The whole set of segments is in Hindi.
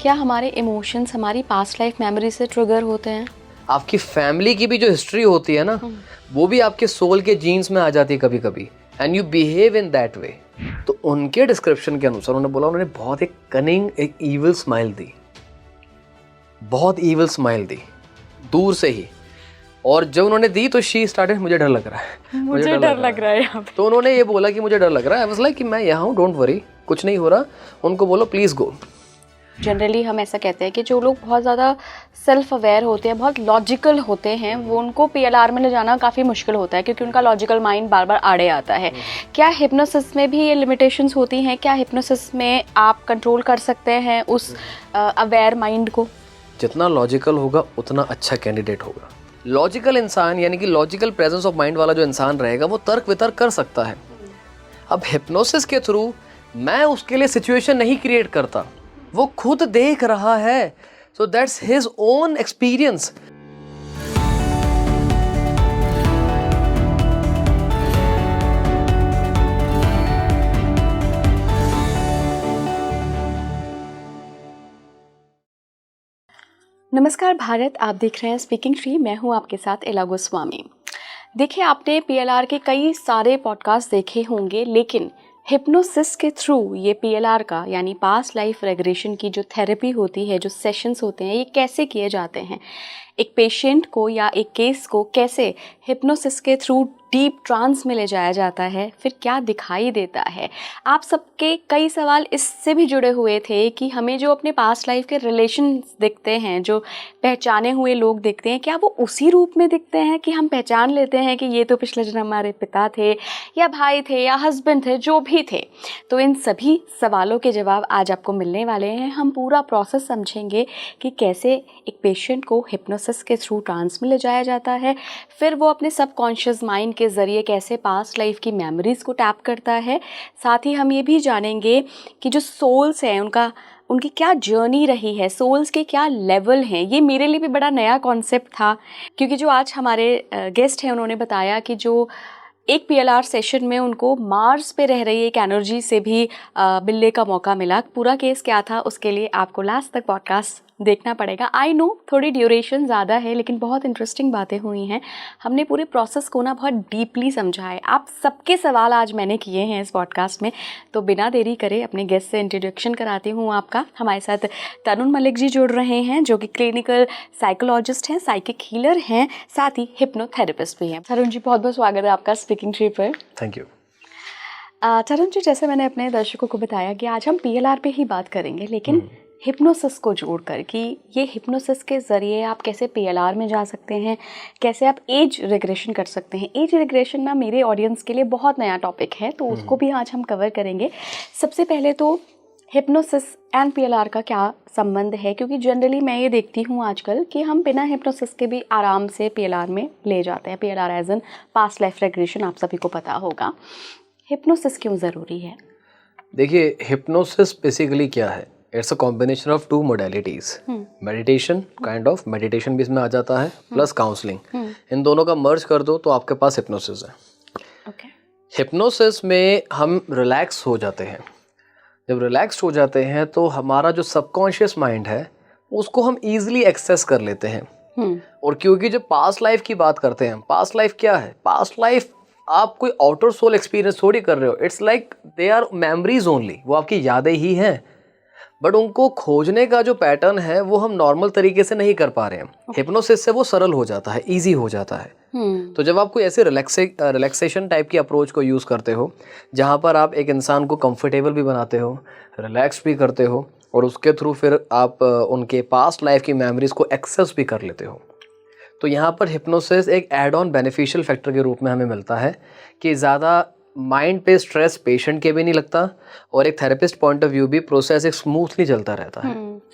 क्या हमारे इमोशंस हमारी पास्ट लाइफ मेमोरी से ट्रिगर होते हैं? आपकी फैमिली की भी जो हिस्ट्री होती है ना, वो भी आपके सोल के जीन्स में आ जाती है कभी कभी, and you behave in that way. तो उनके डिस्क्रिप्शन के अनुसार उन्होंने बोला, उन्होंने बहुत एक कनिंग, एक ईविल स्माइल दी, बहुत ईविल स्माइल दी दूर से ही। और जब उन्होंने दी तो शी स्टार्टेड, मुझे डर लग रहा है, मुझे डर लग रहा है यहाँ पे। तो उन्होंने ये बोला कि मुझे डर लग रहा है। आई वाज लाइक कि मैं यहाँ हूँ, डोंट वरी, कुछ नहीं हो रहा। उनको बोलो प्लीज गो। जनरली हम ऐसा कहते हैं कि जो लोग बहुत ज़्यादा सेल्फ अवेयर होते हैं, बहुत लॉजिकल होते हैं, वो उनको PLR में ले जाना काफ़ी मुश्किल होता है क्योंकि उनका लॉजिकल माइंड बार बार आड़े आता है। क्या हिप्नोसिस में भी ये लिमिटेशंस होती हैं? क्या हिप्नोसिस में आप कंट्रोल कर सकते हैं उस अवेयर माइंड को? जितना लॉजिकल होगा उतना अच्छा कैंडिडेट होगा। लॉजिकल इंसान यानी कि लॉजिकल प्रेजेंस ऑफ माइंड वाला जो इंसान रहेगा वो तर्क वितर्क कर सकता है। अब हिप्नोसिस के थ्रू मैं उसके लिए सिचुएशन नहीं क्रिएट करता, वो खुद देख रहा है। So that's his own experience. नमस्कार भारत, आप देख रहे हैं स्पीकिंग ट्री। मैं हूं आपके साथ इला गोस्वामी। देखिए, आपने PLR के कई सारे पॉडकास्ट देखे होंगे, लेकिन हिप्नोसिस के थ्रू ये PLR का यानी पास्ट लाइफ रेग्रेशन की जो थेरेपी होती है, जो सेशंस होते हैं, ये कैसे किए जाते हैं, एक पेशेंट को या एक केस को कैसे हिप्नोसिस के थ्रू डीप ट्रांस में ले जाया जाता है, फिर क्या दिखाई देता है। आप सबके कई सवाल इससे भी जुड़े हुए थे कि हमें जो अपने पास्ट लाइफ के रिलेशन दिखते हैं, जो पहचाने हुए लोग दिखते हैं, क्या वो उसी रूप में दिखते हैं कि हम पहचान लेते हैं कि ये तो पिछले जन्म हमारे पिता थे या भाई थे या हस्बैंड थे, जो भी थे। तो इन सभी सवालों के जवाब आज आपको मिलने वाले हैं। हम पूरा प्रोसेस समझेंगे कि कैसे एक पेशेंट को हिप्नोसिस के थ्रू ट्रांस में ले जाया जाता है, फिर वो अपने सबकॉन्शियस माइंड के ज़रिए कैसे पास्ट लाइफ की मेमोरीज़ को टैप करता है। साथ ही हम ये भी जानेंगे कि जो सोल्स हैं उनकी क्या जर्नी रही है, सोल्स के क्या लेवल हैं। ये मेरे लिए भी बड़ा नया कॉन्सेप्ट था क्योंकि जो आज हमारे गेस्ट हैं उन्होंने बताया कि जो एक PLR सेशन में उनको मार्स पे रह रही एक एनर्जी से भी मिलने का मौका मिला। पूरा केस क्या था उसके लिए आपको लास्ट तक पॉडकास्ट देखना पड़ेगा। आई नो थोड़ी ड्यूरेशन ज़्यादा है, लेकिन बहुत इंटरेस्टिंग बातें हुई हैं। हमने पूरे प्रोसेस को ना बहुत डीपली समझा है। आप सबके सवाल आज मैंने किए हैं इस पॉडकास्ट में, तो बिना देरी करे अपने गेस्ट से इंट्रोडक्शन कराती हूँ आपका। हमारे साथ तरुण मलिक जी जुड़ रहे हैं, जो कि क्लिनिकल साइकोलॉजिस्ट हैं, साइकिक हीलर हैं, साथ ही हिप्नोथेरेपिस्ट भी हैं। तरुण जी, बहुत बहुत स्वागत है आपका स्पीकिंग ट्री पर। Thank you. तरुण जी, जैसे मैंने अपने दर्शकों को बताया कि आज हम PLR पे ही बात करेंगे, लेकिन हिप्नोसिस को जोड़कर कि ये हिप्नोसिस के ज़रिए आप कैसे PLR में जा सकते हैं, कैसे आप एज रिग्रेशन कर सकते हैं। एज रिग्रेशन ना मेरे ऑडियंस के लिए बहुत नया टॉपिक है, तो उसको भी आज हम कवर करेंगे। सबसे पहले तो हिप्नोसिस एंड PLR का क्या संबंध है, क्योंकि जनरली मैं ये देखती हूँ आजकल कि हम बिना हिप्नोसिस के भी आराम से PLR में ले जाते हैं। PLR as an past life regression, आप सभी को पता होगा। हिप्नोसिस क्यों ज़रूरी है? देखिए, हिप्नोसिस बेसिकली क्या है? It's a combination of two modalities. Meditation, kind of meditation भी इसमें आ जाता है, प्लस काउंसलिंग। इन दोनों का मर्ज कर दो तो आपके पास हिप्नोसिस है। ओके। हिप्नोसिस में हम रिलैक्स हो जाते हैं। जब रिलैक्स हो जाते हैं तो हमारा जो सबकॉन्शियस माइंड है उसको हम ईजिली एक्सेस कर लेते हैं। और क्योंकि जब पास्ट लाइफ की बात करते हैं, पास्ट लाइफ क्या है? पास्ट लाइफ आप कोई आउटर सोल एक्सपीरियंस थोड़ी कर रहे हो। It's like they are memories only, वो आपकी यादें ही हैं, बट उनको खोजने का जो पैटर्न है वो हम नॉर्मल तरीके से नहीं कर पा रहे हैं। हिप्नोसिस से वो सरल हो जाता है, इजी हो जाता है। तो जब आप कोई ऐसे रिलैक्सेशन टाइप की अप्रोच को यूज़ करते हो जहाँ पर आप एक इंसान को कंफर्टेबल भी बनाते हो, रिलैक्स भी करते हो, और उसके थ्रू फिर आप उनके पास्ट लाइफ की मेमोरीज को एक्सेस भी कर लेते हो, तो यहाँ पर हिप्नोसिस एक एड ऑन बेनिफिशियल फैक्टर के रूप में हमें मिलता है कि ज़्यादा माइंड पे स्ट्रेस पेशेंट के भी नहीं लगता, और एक थेरेपिस्ट पॉइंट ऑफ व्यू भी प्रोसेस एक स्मूथली चलता रहता है।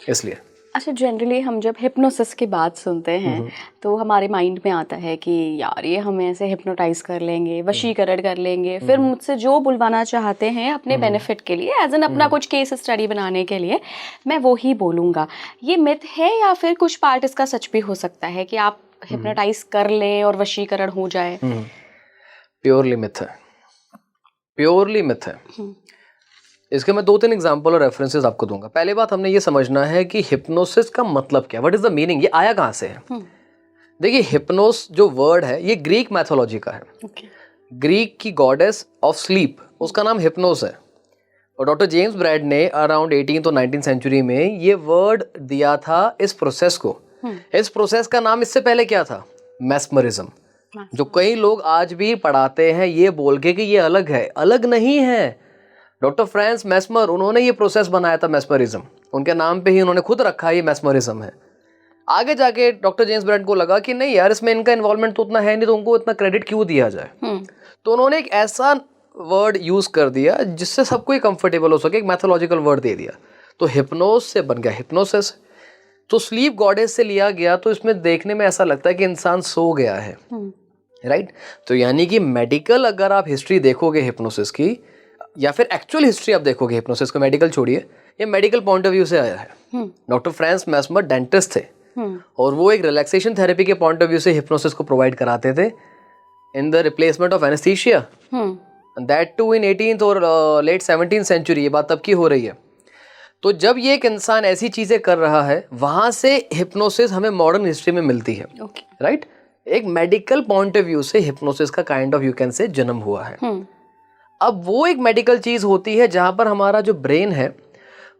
इसलिए अच्छा, जनरली हम जब हिप्नोसिस की बात सुनते हैं तो हमारे माइंड में आता है कि यार ये हमें ऐसे हिप्नोटाइज कर लेंगे, वशीकरण कर लेंगे, फिर मुझसे जो बुलवाना चाहते हैं अपने बेनिफिट के लिए, एज एन अपना कुछ केस स्टडी बनाने के लिए, मैं वो ही बोलूँगा। ये मिथ है या फिर कुछ पार्ट इसका सच भी हो सकता है कि आप हिप्नोटाइज कर लें और वशीकरण हो जाए? प्योरली मिथ है, प्योरली मिथ है। इसके मैं 2-3 एग्जांपल और रेफरेंसेस आपको दूंगा। पहली बात हमने ये समझना है कि हिप्नोसिस का मतलब क्या, व्हाट इज द मीनिंग, ये आया कहाँ से है। देखिए हिप्नोस जो वर्ड है ये ग्रीक मैथोलॉजी का है। ग्रीक की गॉडेस ऑफ स्लीप उसका नाम हिप्नोस है, और डॉक्टर जेम्स ब्रैड ने अराउंड 18th और 19th सेंचुरी में ये वर्ड दिया था इस प्रोसेस को। इस प्रोसेस का नाम इससे पहले क्या था, मैस्मरिज्म, जो कई लोग आज भी पढ़ाते हैं ये बोल के कि ये अलग है, अलग नहीं है। डॉक्टर फ्रांस मैस्मर उन्होंने ये प्रोसेस बनाया था मैस्मरिज्म, उनके नाम पे ही उन्होंने खुद रखा है ये मैस्मरिज्म है। आगे जाके डॉक्टर जेम्स ब्रैड को लगा कि नहीं यार इसमें इनका इन्वॉल्वमेंट तो उतना है नहीं, तो उनको इतना क्रेडिट क्यों दिया जाए। तो उन्होंने एक ऐसा वर्ड यूज कर दिया जिससे सबको ही कंफर्टेबल हो सके, एक मैथोलॉजिकल वर्ड दे दिया, तो हिप्नोस से बन गया हिप्नोसिस। तो स्लीप गॉडेस से लिया गया, तो इसमें देखने में ऐसा लगता है कि इंसान सो गया है, राइट। तो यानी कि मेडिकल अगर आप हिस्ट्री देखोगे हिप्नोसिस की, या फिर एक्चुअल हिस्ट्री आप देखोगे हिप्नोसिस को, मेडिकल छोड़िए, ये मेडिकल पॉइंट ऑफ व्यू से आया है। डॉक्टर फ्रांस मैस्मर डेंटिस्ट थे, और वो एक रिलैक्सेशन थेरेपी के पॉइंट ऑफ व्यू से हिप्नोसिस को प्रोवाइड कराते थे in the replacement of anaesthesia, that too in 18th और लेट 17th सेंचुरी। ये बात तब की हो रही है। तो जब ये एक इंसान ऐसी चीजें कर रहा है, वहां से हिप्नोसिस हमें मॉडर्न हिस्ट्री में मिलती है, राइट। एक मेडिकल पॉइंट ऑफ व्यू से हिप्नोसिस का kind of you can say जन्म हुआ है। अब वो एक मेडिकल चीज होती है जहां पर हमारा जो ब्रेन है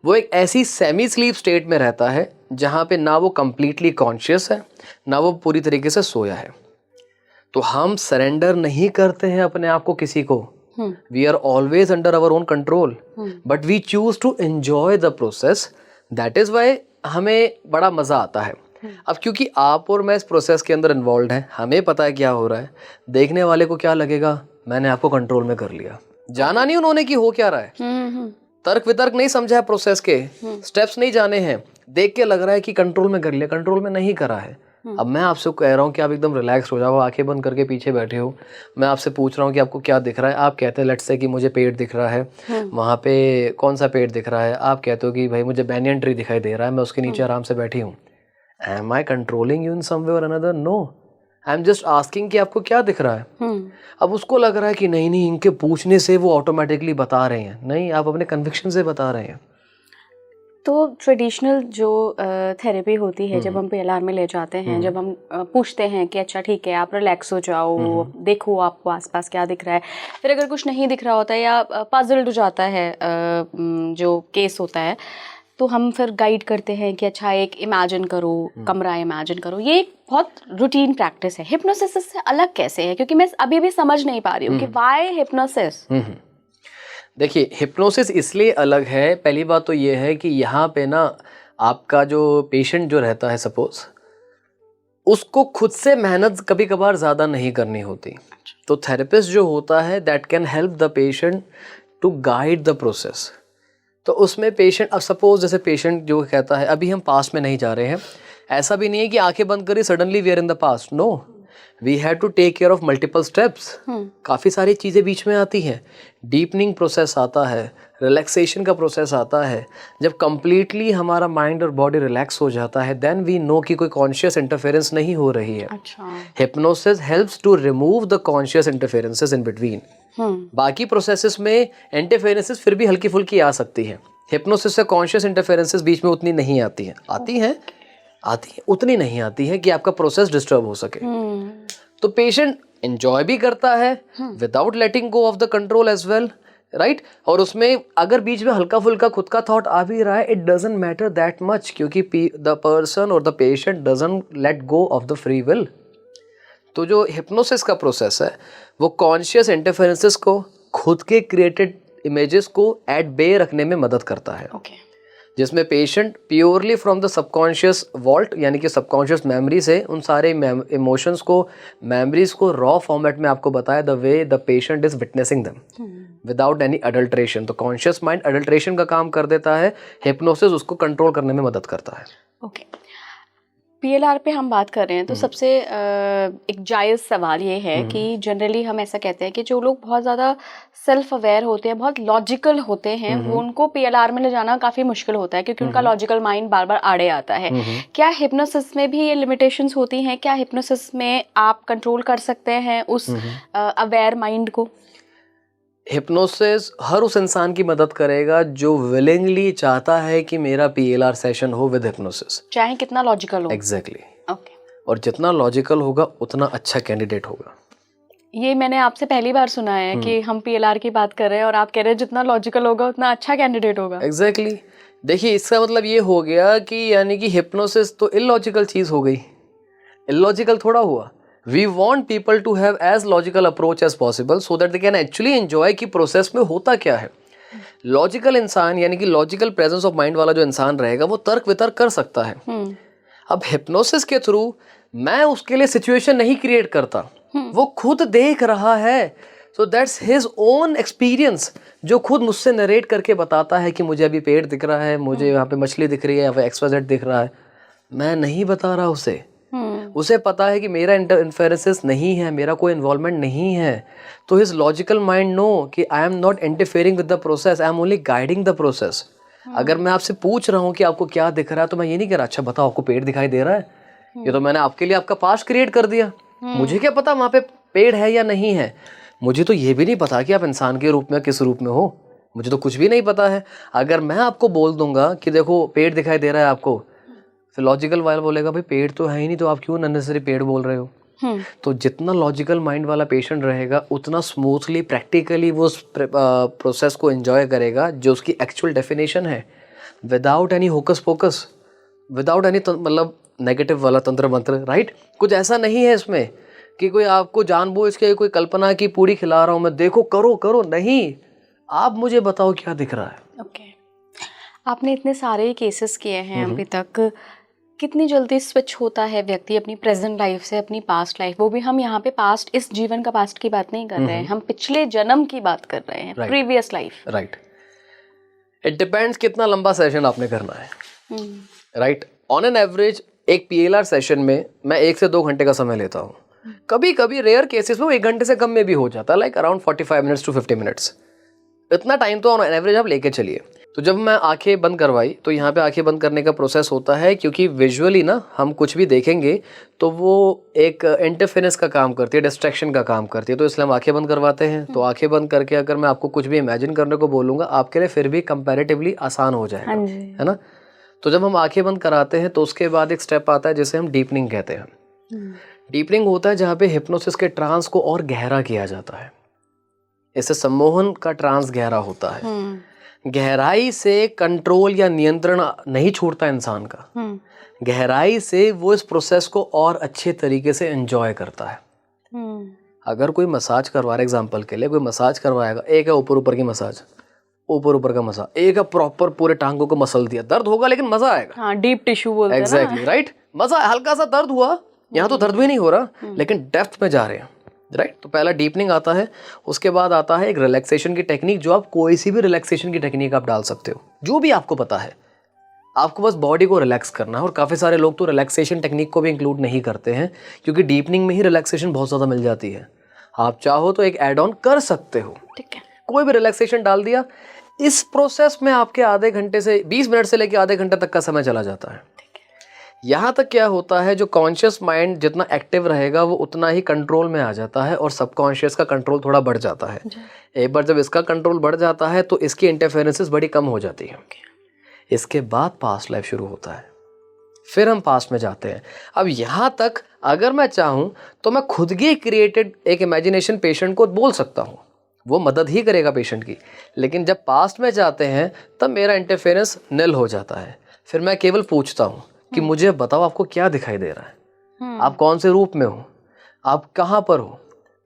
वो एक ऐसी सेमी स्लीप स्टेट में रहता है जहां पे ना वो कंप्लीटली कॉन्शियस है, ना वो पूरी तरीके से सोया है। तो हम सरेंडर नहीं करते हैं अपने आप को किसी को, we are always under our own control, but we choose to enjoy the process. That is why हमें बड़ा मजा आता है। अब क्योंकि आप और मैं इस प्रोसेस के अंदर इन्वॉल्व हैं, हमें पता है क्या हो रहा है, देखने वाले को क्या लगेगा, मैंने आपको कंट्रोल में कर लिया, जाना नहीं उन्होंने कि हो क्या रहा है, तर्क वितर्क नहीं समझा है, प्रोसेस के स्टेप्स नहीं जाने हैं, देख के लग रहा है कि कंट्रोल में कर लिया, कंट्रोल में नहीं करा है। अब मैं आपसे कह रहा हूँ कि आप एकदम रिलैक्स हो जाओ, आंखें बंद करके पीछे बैठे हो, मैं आपसे पूछ रहा हूँ कि आपको क्या दिख रहा है, आप कहते हैं लेट्स से कि मुझे पेड़ दिख रहा है, वहाँ पे कौन सा पेड़ दिख रहा है, आप कहते हो कि भाई मुझे बैनियन ट्री दिखाई दे रहा है, मैं उसके नीचे आराम से बैठी हूँ। Am I controlling you in some way or another? No, I am just asking कि आपको क्या दिख रहा है। अब उसको लग रहा है कि नहीं नहीं इनके पूछने से वो ऑटोमेटिकली बता रहे हैं, नहीं, आप अपने कन्विक्शन से बता रहे हैं। तो ट्रेडिशनल जो थेरेपी होती है, जब हम पीएलआर में ले जाते हैं, जब हम पूछते हैं कि अच्छा ठीक है आप रिलैक्स हो जाओ, देखो आपको आसपास क्या दिख रहा है, फिर अगर कुछ नहीं दिख रहा होता है या पजल्ड हो जाता है जो केस होता है, तो हम फिर गाइड करते हैं कि अच्छा एक इमेजिन करो, कमरा इमेजिन करो। ये एक बहुत रूटीन प्रैक्टिस है। हिप्नोसिस से अलग कैसे है, क्योंकि मैं अभी भी समझ नहीं पा रही हूँ कि व्हाई हिप्नोसिस। देखिए हिप्नोसिस इसलिए अलग है, पहली बात तो ये है कि यहाँ पे ना आपका जो पेशेंट जो रहता है सपोज, उसको खुद से मेहनत कभी कभार ज़्यादा नहीं करनी होती। तो थेरेपिस्ट जो होता है that can help the patient to guide the process. तो उसमें पेशेंट, अब सपोज जैसे पेशेंट जो कहता है अभी हम पास्ट में नहीं जा रहे हैं, ऐसा भी नहीं है कि आंखें बंद करी suddenly we are in the past, no, we have to take care of multiple steps. काफ़ी सारी चीज़ें बीच में आती हैं, डीपनिंग प्रोसेस आता है, रिलैक्सेशन का प्रोसेस आता है। जब कंप्लीटली हमारा माइंड और बॉडी रिलैक्स हो जाता है देन वी नो कि कोई कॉन्शियस इंटरफेरेंस नहीं हो रही है। Hypnosis helps to remove the conscious interferences in between. बाकी प्रोसेसेस में इंटरफेरेंसेस फिर भी हल्की फुल्की आ सकती हैं, हिप्नोसिस से कॉन्शियस इंटरफेरेंसेस बीच में उतनी नहीं आती हैं, आती हैं उतनी नहीं आती है कि आपका प्रोसेस डिस्टर्ब हो सके। तो पेशेंट एंजॉय भी करता है without letting go of the control as well, right. और उसमें अगर बीच में हल्का फुल्का खुद का थॉट आ भी रहा है, it doesn't matter that much, क्योंकि द पर्सन और the patient doesn't let go of the free will. तो जो हिप्नोसिस का प्रोसेस है वो कॉन्शियस इंटरफेरेंसेस को, खुद के क्रिएटेड इमेजेस को एट बे रखने में मदद करता है। जिसमें patient purely from the subconscious vault, यानी कि सबकॉन्शियस मेमोरी से उन सारे इमोशंस को, मेमोरीज को रॉ फॉर्मेट में आपको बताया the way the patient is witnessing them without any adulteration. तो कॉन्शियस माइंड अडल्ट्रेशन का काम कर देता है, हिप्नोसिस उसको कंट्रोल करने में मदद करता है। ओके, पीएलआर पे हम बात कर रहे हैं तो सबसे एक जायज़ सवाल ये है कि जनरली हम ऐसा कहते हैं कि जो लोग बहुत ज़्यादा सेल्फ अवेयर होते हैं, बहुत लॉजिकल होते हैं, वो उनको पीएलआर में ले जाना काफ़ी मुश्किल होता है क्योंकि उनका लॉजिकल माइंड बार बार आड़े आता है। क्या हिप्नोसिस में भी ये लिमिटेशंस होती हैं? क्या हिप्नोसिस में आप कंट्रोल कर सकते हैं उस अवेयर माइंड को? हिप्नोसिस हर उस इंसान की मदद करेगा जो विलिंगली चाहता है कि मेरा PLR सेशन हो विद हिप्नोसिस, चाहे कितना लॉजिकल हो। एग्जैक्टली। ओके, और जितना लॉजिकल होगा उतना अच्छा कैंडिडेट होगा। ये मैंने आपसे पहली बार सुना है कि हम PLR की बात कर रहे हैं और आप कह रहे हैं जितना लॉजिकल होगा उतना अच्छा कैंडिडेट होगा। एग्जैक्टली। देखिए, इसका मतलब ये हो गया कि यानी कि हिप्नोसिस तो इलॉजिकल चीज हो गई, इलॉजिकल थोड़ा हुआ। We want people to have as logical approach as possible so that they can actually enjoy कि प्रोसेस में होता क्या है। लॉजिकल इंसान यानी कि लॉजिकल प्रेजेंस ऑफ माइंड वाला जो इंसान रहेगा वो तर्क वितर्क कर सकता है। अब हिप्नोसिस के थ्रू मैं उसके लिए सिचुएशन नहीं क्रिएट करता, वो खुद देख रहा है। So that's his own experience, जो खुद मुझसे नरेट करके बताता है कि मुझे अभी पेड़ दिख रहा है, मुझे यहाँ पे मछली दिख रही है, या XYZ दिख रहा है। मैं नहीं बता रहा उसे। उसे पता है कि मेरा इंटरफेरेंसेस नहीं है, मेरा कोई इन्वॉल्वमेंट नहीं है। तो हिज लॉजिकल माइंड नो कि I am not interfering with the process, I am only guiding the process. अगर मैं आपसे पूछ रहा हूँ कि आपको क्या दिख रहा है, तो मैं ये नहीं कह रहा अच्छा बताओ आपको पेड़ दिखाई दे रहा है, ये तो मैंने आपके लिए आपका पास्ट क्रिएट कर दिया। मुझे क्या पता वहाँ पे पेड़ है या नहीं है। मुझे तो ये भी नहीं पता कि आप इंसान के रूप में किस रूप में हो, मुझे तो कुछ भी नहीं पता है। अगर मैं आपको बोल दूंगा कि देखो पेड़ दिखाई दे रहा है आपको, फिर लॉजिकल वाला बोलेगा भाई पेड़ तो है ही नहीं, तो आप क्यों अननेसेसरी पेड़ बोल रहे हो। तो जितना लॉजिकल माइंड वाला पेशेंट रहेगा उतना स्मूथली प्रैक्टिकली वो उस प्रोसेस को एंजॉय करेगा जो उसकी एक्चुअल डेफिनेशन है, without any hocus focus, without any मतलब नेगेटिव वाला तंत्र मंत्र, राइट। कुछ ऐसा नहीं है इसमें कि कोई आपको जानबूझ के कोई कल्पना की पूरी खिला रहा हूँ मैं, देखो करो करो, नहीं। आप मुझे बताओ क्या दिख रहा है। ओके, आपने इतने सारे केसेस किए हैं अभी तक, कितनी जल्दी स्विच होता है व्यक्ति अपनी प्रेजेंट लाइफ से अपनी पास्ट लाइफ, वो भी हम यहाँ पे पास्ट, इस जीवन का पास्ट की बात नहीं कर रहे हैं, हम पिछले जन्म की बात कर रहे हैं, previous life. Right, it depends कितना लंबा सेशन आपने करना है, राइट। ऑन एन एवरेज एक PLR सेशन में मैं 1 से 2 घंटे का समय लेता हूँ। कभी कभी रेयर केसेस में 1 घंटे से कम में भी हो जाता है, like around 45 minutes to 50 minutes. इतना टाइम तो ऑन एवरेज आप लेके चलिए। तो जब मैं आंखें बंद करवाई तो यहाँ पे आंखें बंद करने का प्रोसेस होता है, क्योंकि विजुअली ना हम कुछ भी देखेंगे तो वो एक इंटरफेरेंस का काम करती है, डिस्ट्रैक्शन का काम करती है, तो इसलिए हम आंखें बंद करवाते हैं। तो आंखें बंद करके अगर मैं आपको कुछ भी इमेजिन करने को बोलूँगा आपके लिए फिर भी कंपैरेटिवली आसान हो जाएगा, है ना। तो जब हम आंखें बंद कराते हैं तो उसके बाद एक स्टेप आता है जिसे हम डीपनिंग कहते हैं। डीपनिंग होता है जहाँ पे हिप्नोसिस के ट्रांस को और गहरा किया जाता है। इससे सम्मोहन का ट्रांस गहरा होता है। गहराई से कंट्रोल या नियंत्रण नहीं छूटता इंसान का, गहराई से वो इस प्रोसेस को और अच्छे तरीके से एंजॉय करता है। अगर कोई मसाज करवा रहा है, एग्जांपल के लिए कोई मसाज करवाएगा, एक है ऊपर ऊपर की मसाज, ऊपर ऊपर का मसाज, एक है प्रॉपर पूरे टांगों को मसल दिया, दर्द होगा लेकिन मजा आएगा। हाँ, डीप टिश्यू बोलते हैं। Exactly, right. मजा, हल्का सा दर्द हुआ, यहाँ तो दर्द भी नहीं हो रहा लेकिन डेप्थ में जा रहे हैं, राइट। तो पहला डीपनिंग आता है, उसके बाद आता है एक रिलैक्सेशन की टेक्निक, जो आप कोई सी भी रिलैक्सेशन की टेक्निक आप डाल सकते हो, जो भी आपको पता है। आपको बस बॉडी को रिलैक्स करना है। और काफ़ी सारे लोग तो रिलैक्सेशन टेक्निक को भी इंक्लूड नहीं करते हैं, क्योंकि डीपनिंग में ही रिलैक्सेशन बहुत ज़्यादा मिल जाती है। आप चाहो तो एक एड ऑन कर सकते हो, ठीक है, कोई भी रिलैक्सेशन डाल दिया। इस प्रोसेस में आपके आधे घंटे से 20 मिनट से लेकर आधे घंटे तक का समय चला जाता है। यहाँ तक क्या होता है, जो कॉन्शियस माइंड जितना एक्टिव रहेगा वो उतना ही कंट्रोल में आ जाता है, और सबकॉन्शियस का कंट्रोल थोड़ा बढ़ जाता है। एक बार जब इसका कंट्रोल बढ़ जाता है तो इसकी इंटरफेरेंसेस बड़ी कम हो जाती है। इसके बाद पास्ट लाइफ शुरू होता है, फिर हम पास्ट में जाते हैं। अब यहाँ तक अगर मैं चाहूँ तो मैं खुद की क्रिएटेड एक इमेजिनेशन पेशेंट को बोल सकता हूँ, वो मदद ही करेगा पेशेंट की। लेकिन जब पास्ट में जाते हैं तब मेरा इंटरफेरेंस निल हो जाता है। फिर मैं केवल पूछता हूँ कि मुझे बताओ आपको क्या दिखाई दे रहा है, आप कौन से रूप में हो, आप कहाँ पर हो,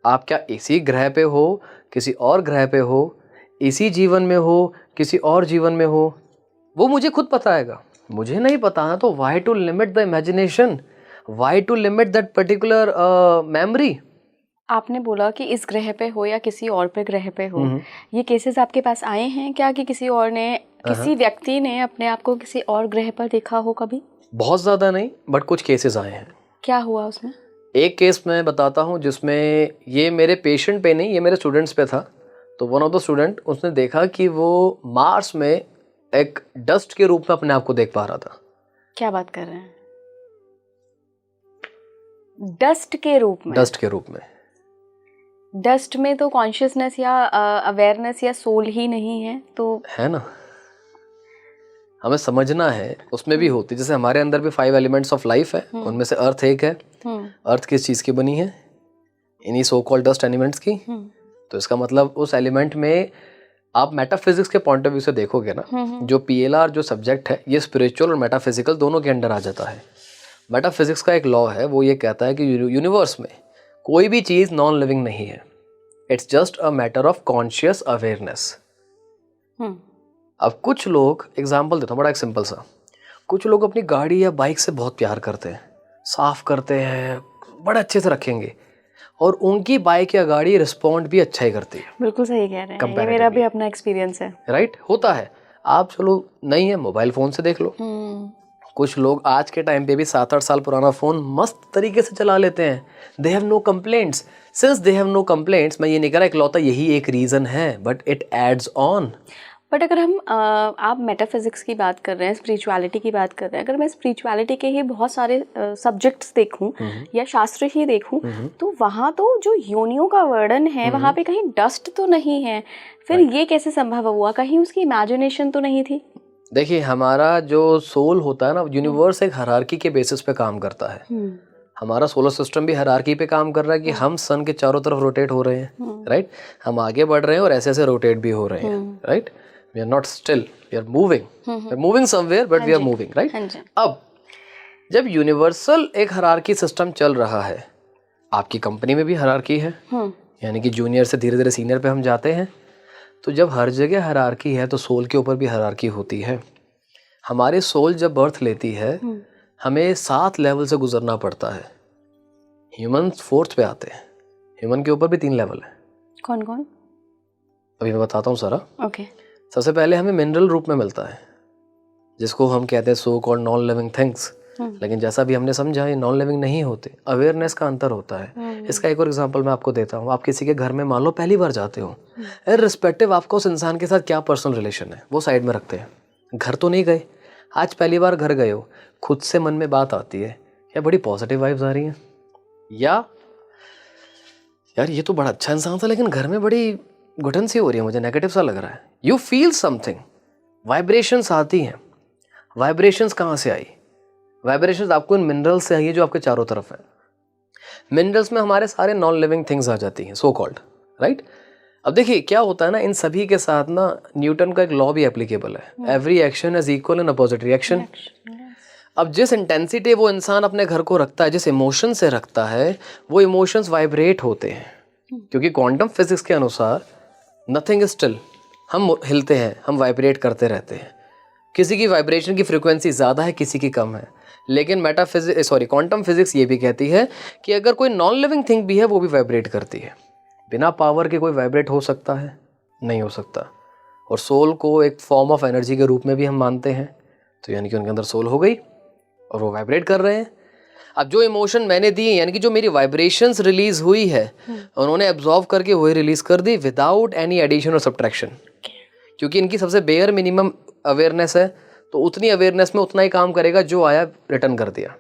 आप क्या इसी ग्रह पे हो, किसी और ग्रह पे हो, इसी जीवन में हो, किसी और जीवन में हो, वो मुझे खुद बताएगा। मुझे नहीं पता ना, तो why to limit the imagination, why to limit that particular memory. आपने बोला कि इस ग्रह पे हो या किसी और पे ग्रह पे हो, ये केसेस आपके पास आए हैं क्या कि किसी और ने, किसी व्यक्ति ने अपने आप को किसी और ग्रह पर देखा हो कभी? बहुत ज़्यादा नहीं, बट कुछ केसेस आए हैं। क्या हुआ उसमें? एक केस मैं बताता हूँ जिसमें ये मेरे पेशेंट पे नहीं, ये मेरे स्टूडेंट्स पे था। तो वन ऑफ द स्टूडेंट, उसने देखा कि वो मार्स में एक डस्ट के रूप में अपने आप को देख पा रहा था। क्या बात कर रहे हैं? डस्ट के रूप में? डस्ट के रूप में। डस्ट में तो कॉन्शियसनेस या अवेयरनेस या सोल ही नहीं है, तो है ना, हमें समझना है उसमें भी होती, जैसे हमारे अंदर भी 5 एलिमेंट्स ऑफ लाइफ है, उनमें से अर्थ एक है। अर्थ किस चीज़ की बनी है? इन्हीं सो कॉल्ड डस्ट एलिमेंट्स की। तो इसका मतलब उस एलिमेंट में आप मेटाफिजिक्स के पॉइंट ऑफ व्यू से देखोगे ना, जो पीएलआर जो सब्जेक्ट है ये स्पिरिचुअल और मेटाफिजिकल दोनों के अंडर आ जाता है। मेटाफिजिक्स का एक लॉ है, वो ये कहता है कि यूनिवर्स में कोई भी चीज़ नॉन लिविंग नहीं है, it's just a matter of conscious awareness. अब कुछ लोग, एग्जाम्पल देता हूँ बड़ा एक सिंपल सा, कुछ लोग अपनी गाड़ी या बाइक से बहुत प्यार करते हैं, साफ करते हैं, बड़े अच्छे से रखेंगे, और उनकी बाइक या गाड़ी रिस्पॉन्ड भी अच्छा ही करती है। बिल्कुल सही कह रहे हैं, ये मेरा भी अपना एक्सपीरियंस है। राइट, होता है। आप चलो नहीं है, मोबाइल फ़ोन से देख लो। कुछ लोग आज के टाइम पे भी 7-8 साल पुराना फ़ोन मस्त तरीके से चला लेते हैं। They have no complaints. Since they have no complaints, मैं ये नहीं कह रहा इकलौता यही एक रीज़न है, but it adds on. But अगर हम आप मेटाफिजिक्स की बात कर रहे हैं, स्पिरिचुअलिटी की बात कर रहे हैं, अगर मैं स्पिरिचुअलिटी के ही बहुत सारे सब्जेक्ट्स देखूं या शास्त्र ही देखूं, तो वहाँ तो जो योनियों का वर्णन है वहाँ पे कहीं डस्ट तो नहीं है, फिर ये कैसे संभव हुआ? कहीं उसकी इमेजिनेशन तो नहीं थी? देखिए, हमारा जो सोल होता है ना, यूनिवर्स एक हायरार्की के बेसिस पे काम करता है। हमारा सोलर सिस्टम भी हायरार्की पे काम कर रहा है कि हम सन के चारों तरफ रोटेट हो रहे हैं, राइट। हम आगे बढ़ रहे हैं और ऐसे ऐसे रोटेट भी हो रहे हैं, right. We are not still, we are moving, we are moving somewhere, but we are moving, right. अब जब यूनिवर्सल एक हायरार्की सिस्टम चल रहा है, आपकी कंपनी में भी हायरार्की है, यानी कि जूनियर से धीरे धीरे सीनियर पे हम जाते हैं, तो जब हर जगह हायरार्की है तो सोल के ऊपर भी हायरार्की होती है। हमारे सोल जब बर्थ लेती है, हमें 7 लेवल से गुजरना पड़ता है। ह्यूमन 4th पे आते हैं। ह्यूमन के ऊपर भी 3 लेवल है। कौन कौन? अभी मैं बताता हूँ सारा। ओके। सबसे पहले हमें मिनरल रूप में मिलता है, जिसको हम कहते हैं so called non living things. लेकिन जैसा भी हमने समझा, ये नॉन लिविंग नहीं होते, अवेयरनेस का अंतर होता है। इसका एक और एग्जांपल मैं आपको देता हूँ। आप किसी के घर में मान लो पहली बार जाते हो, इररिस्पेक्टिव आपका उस इंसान के साथ क्या पर्सनल रिलेशन है वो साइड में रखते हैं। घर तो नहीं गए, आज पहली बार घर गए हो, खुद से मन में बात आती है, क्या बड़ी पॉजिटिव वाइब्स आ रही हैं, या यार ये तो बड़ा अच्छा इंसान था लेकिन घर में बड़ी घुटन सी हो रही है, मुझे नेगेटिव सा लग रहा है। यू फील समथिंग, वाइब्रेशंस आती हैं। वाइब्रेशंस कहाँ से आई? वाइब्रेशंस आपको इन मिनरल्स से आई है जो आपके चारों तरफ है। मिनरल्स में हमारे सारे नॉन लिविंग थिंग्स आ जाती हैं, सो कॉल्ड, राइट। अब देखिए क्या होता है ना, इन सभी के साथ ना न्यूटन का एक लॉ भी एप्लीकेबल है, every action is equal in opposite reaction. अब जिस इंटेंसिटी वो इंसान अपने घर को रखता है, जिस इमोशन से रखता है, वो इमोशंस वाइब्रेट होते हैं, क्योंकि क्वांटम फिजिक्स के अनुसार नथिंग इज स्टिल। हम हिलते हैं, हम वाइब्रेट करते रहते हैं। किसी की वाइब्रेशन की फ्रीक्वेंसी ज़्यादा है, किसी की कम है, लेकिन क्वांटम फिजिक्स ये भी कहती है कि अगर कोई नॉन लिविंग थिंग भी है वो भी वाइब्रेट करती है। बिना पावर के कोई वाइब्रेट हो सकता है? नहीं हो सकता। और सोल को एक फॉर्म ऑफ एनर्जी के रूप में भी हम मानते हैं, तो यानी कि उनके अंदर सोल हो गई और वो वाइब्रेट कर रहे हैं। अब जो इमोशन मैंने दी, यानी कि जो मेरी वाइब्रेशंस रिलीज हुई है, उन्होंने एब्जॉर्व करके वही रिलीज कर दी विदाउट एनी एडिशन और सब्ट्रैक्शन। क्योंकि इनकी सबसे बेयर मिनिमम अवेयरनेस है, तो उतनी अवेयरनेस में उतना ही काम करेगा, जो आया रिटर्न कर दिया।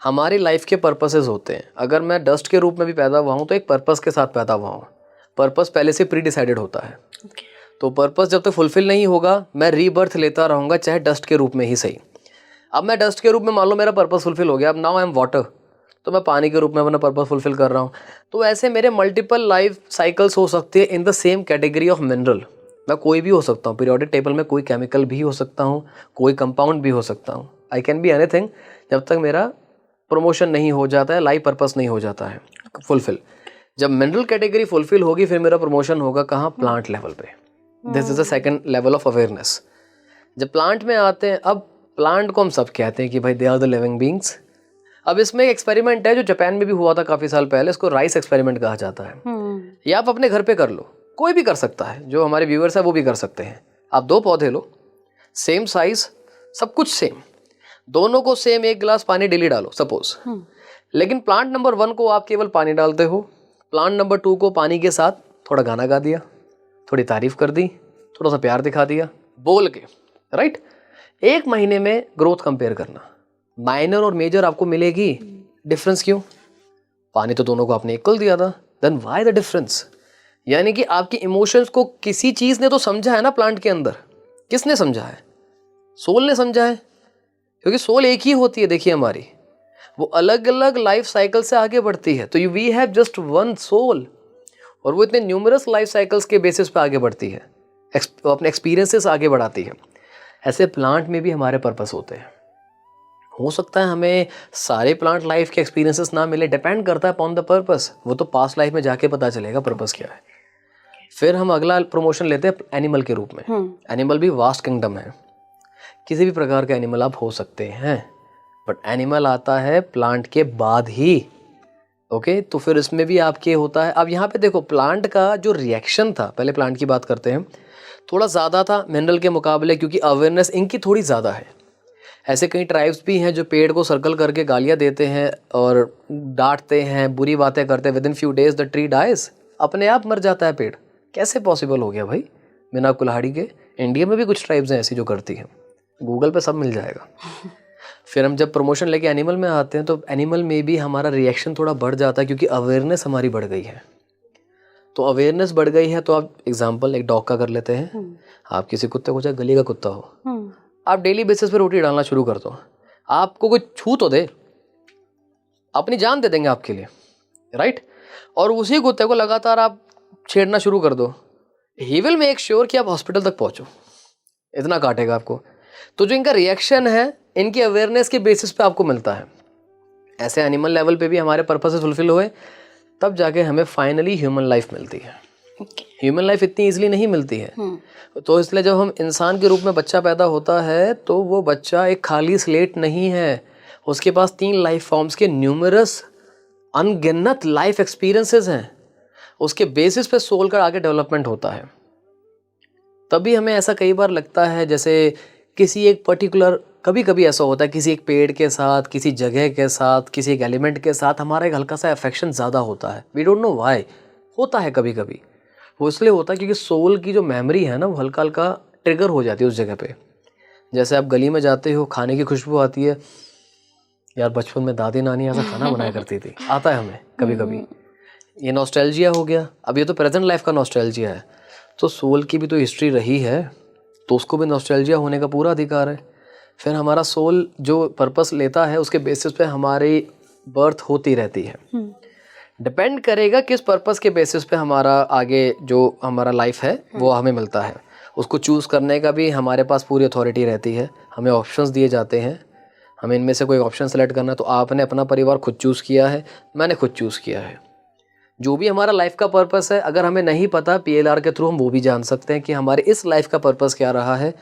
हमारी लाइफ के पर्पसेस होते हैं। अगर मैं डस्ट के रूप में भी पैदा हुआ हूँ तो एक पर्पस के साथ पैदा हुआ हूँ। पर्पस पहले से प्री डिसाइडेड होता है। तो पर्पस जब तक फुलफिल नहीं होगा, मैं रीबर्थ लेता रहूँगा, चाहे डस्ट के रूप में ही सही। अब मैं डस्ट के रूप में मान लो मेरा पर्पस फुलफिल हो गया, अब नाउ आई एम वाटर, तो मैं पानी के रूप में अपना पर्पस फुलफिल कर रहा हूँ। तो ऐसे मेरे मल्टीपल लाइफ साइकिल्स हो सकते हैं in the same category of mineral. मैं कोई भी हो सकता हूँ, पीरियोडिक टेबल में कोई केमिकल भी हो सकता हूँ, कोई कंपाउंड भी हो सकता हूँ। आई कैन बी एनीथिंग, जब तक मेरा प्रमोशन नहीं हो जाता है, लाइफ पर्पस नहीं हो जाता है फुलफिल। जब मिनरल कैटेगरी फुलफिल होगी, फिर मेरा प्रमोशन होगा कहाँ? प्लांट लेवल पे। This is the second level of awareness. जब प्लांट में आते हैं, अब प्लांट को हम सब कहते हैं कि भाई they are the living beings. अब इसमें एक एक्सपेरिमेंट है जो जापान में भी हुआ था काफ़ी साल पहले, इसको राइस एक्सपेरिमेंट कहा जाता है। ये आप अपने घर पे कर लो, कोई भी कर सकता है, जो हमारे व्यूअर्स है वो भी कर सकते हैं। आप 2 पौधे लो, सेम साइज, सब कुछ सेम, दोनों को सेम 1 गिलास पानी डेली डालो सपोज। लेकिन प्लांट नंबर 1 को आप केवल पानी डालते हो, प्लांट नंबर 2 को पानी के साथ थोड़ा गाना गा दिया, थोड़ी तारीफ कर दी, थोड़ा सा प्यार दिखा दिया बोल के, राइट। 1 महीने में ग्रोथ कंपेयर करना, माइनर और मेजर आपको मिलेगी। डिफरेंस क्यों? पानी तो दोनों को आपने इक्वल दिया था, देन व्हाई द डिफरेंस? यानी कि आपके इमोशंस को किसी चीज़ ने तो समझा है ना प्लांट के अंदर। किसने समझा है? सोल ने समझा है, क्योंकि सोल एक ही होती है। देखिए हमारी वो अलग अलग लाइफ साइकिल से आगे बढ़ती है, तो we have just one soul, और वो इतने न्यूमरस लाइफ साइकिल्स के बेसिस पे आगे बढ़ती है, अपने एक्सपीरियंसेस आगे बढ़ाती है। ऐसे प्लांट में भी हमारे पर्पस होते हैं। हो सकता है हमें सारे प्लांट लाइफ के एक्सपीरियंसेस ना मिले, डिपेंड करता है अपॉन द पर्पस। वो तो पास्ट लाइफ में जाके पता चलेगा पर्पस क्या है। फिर हम अगला प्रमोशन लेते हैं एनिमल के रूप में। एनिमल भी वास्ट किंगडम है, किसी भी प्रकार का एनिमल आप हो सकते हैं, बट एनिमल आता है प्लांट के बाद ही। ओके, तो फिर इसमें भी आपके होता है। अब यहाँ पे देखो प्लांट का जो रिएक्शन था, पहले प्लांट की बात करते हैं, थोड़ा ज़्यादा था मिनरल के मुकाबले, क्योंकि अवेयरनेस इनकी थोड़ी ज़्यादा है। ऐसे कई ट्राइब्स भी हैं जो पेड़ को सर्कल करके गालियाँ देते हैं और डांटते हैं, बुरी बातें करते हैं। Within few days the tree dies, अपने आप मर जाता है पेड़। कैसे पॉसिबल हो गया भाई बिना कुल्हाड़ी के? इंडिया में भी कुछ ट्राइब्स हैं ऐसी जो करती हैं, गूगल पे सब मिल जाएगा। फिर हम जब प्रमोशन लेके एनिमल में आते हैं, तो एनिमल में भी हमारा रिएक्शन थोड़ा बढ़ जाता है, क्योंकि अवेयरनेस हमारी बढ़ गई है। तो अवेयरनेस बढ़ गई है, तो आप एग्जांपल एक डॉग का कर लेते हैं। आप किसी कुत्ते को, चाहे गली का कुत्ता हो, आप डेली बेसिस पे रोटी डालना शुरू कर दो, आपको कोई छू तो दे, अपनी जान दे देंगे आपके लिए, राइट? और उसी कुत्ते को लगातार आप छेड़ना शुरू कर दो, ही विल मेक श्योर कि आप हॉस्पिटल तक पहुंचो, इतना काटेगा आपको। तो जो इनका रिएक्शन है, इनकी अवेयरनेस के बेसिस पे आपको मिलता है। ऐसे एनिमल लेवल पे भी हमारे पर्पसेस फुलफिल हुए, तब जाके हमें फाइनली ह्यूमन लाइफ मिलती है। ह्यूमन लाइफ इतनी इजीली नहीं मिलती है। तो इसलिए जब हम इंसान के रूप में बच्चा पैदा होता है, तो वो बच्चा एक खाली स्लेट नहीं है, उसके पास 3 लाइफ फॉर्म्स के न्यूमरस अनगिनत लाइफ एक्सपीरियंसेस हैं। उसके बेसिस पे सोल का आगे डेवलपमेंट होता है। तभी हमें ऐसा कई बार लगता है जैसे किसी एक पर्टिकुलर, कभी कभी ऐसा होता है किसी एक पेड़ के साथ, किसी जगह के साथ, किसी एक एलिमेंट के साथ हमारा एक हल्का सा अफेक्शन ज़्यादा होता है। वी डोंट नो व्हाई होता है। कभी कभी वो इसलिए होता है क्योंकि सोल की जो मेमोरी है ना, वो हल्का हल्का ट्रिगर हो जाती है उस जगह पे। जैसे आप गली में जाते हो, खाने की खुशबू आती है, यार बचपन में दादी नानी ऐसा खाना बनाया करती थी, आता है हमें कभी कभी। ये नॉस्टैल्जिया हो गया। अब ये तो प्रेजेंट लाइफ का नॉस्टैल्जिया है, तो सोल की भी तो हिस्ट्री रही है, तो उसको भी नॉस्टैल्जिया होने का पूरा अधिकार है। फिर हमारा सोल जो पर्पस लेता है, उसके बेसिस पे हमारी बर्थ होती रहती है। डिपेंड करेगा किस पर्पस के बेसिस पे हमारा आगे जो हमारा लाइफ है वो हमें मिलता है। उसको चूज़ करने का भी हमारे पास पूरी अथॉरिटी रहती है। हमें ऑप्शंस दिए जाते हैं, हमें इनमें से कोई ऑप्शन सेलेक्ट करना है। तो आपने अपना परिवार खुद चूज़ किया है, मैंने खुद चूज़ किया है। जो भी हमारा लाइफ का पर्पस है, अगर हमें नहीं पता, PLR के थ्रू हम वो भी जान सकते हैं कि हमारे इस लाइफ का पर्पस क्या रहा है,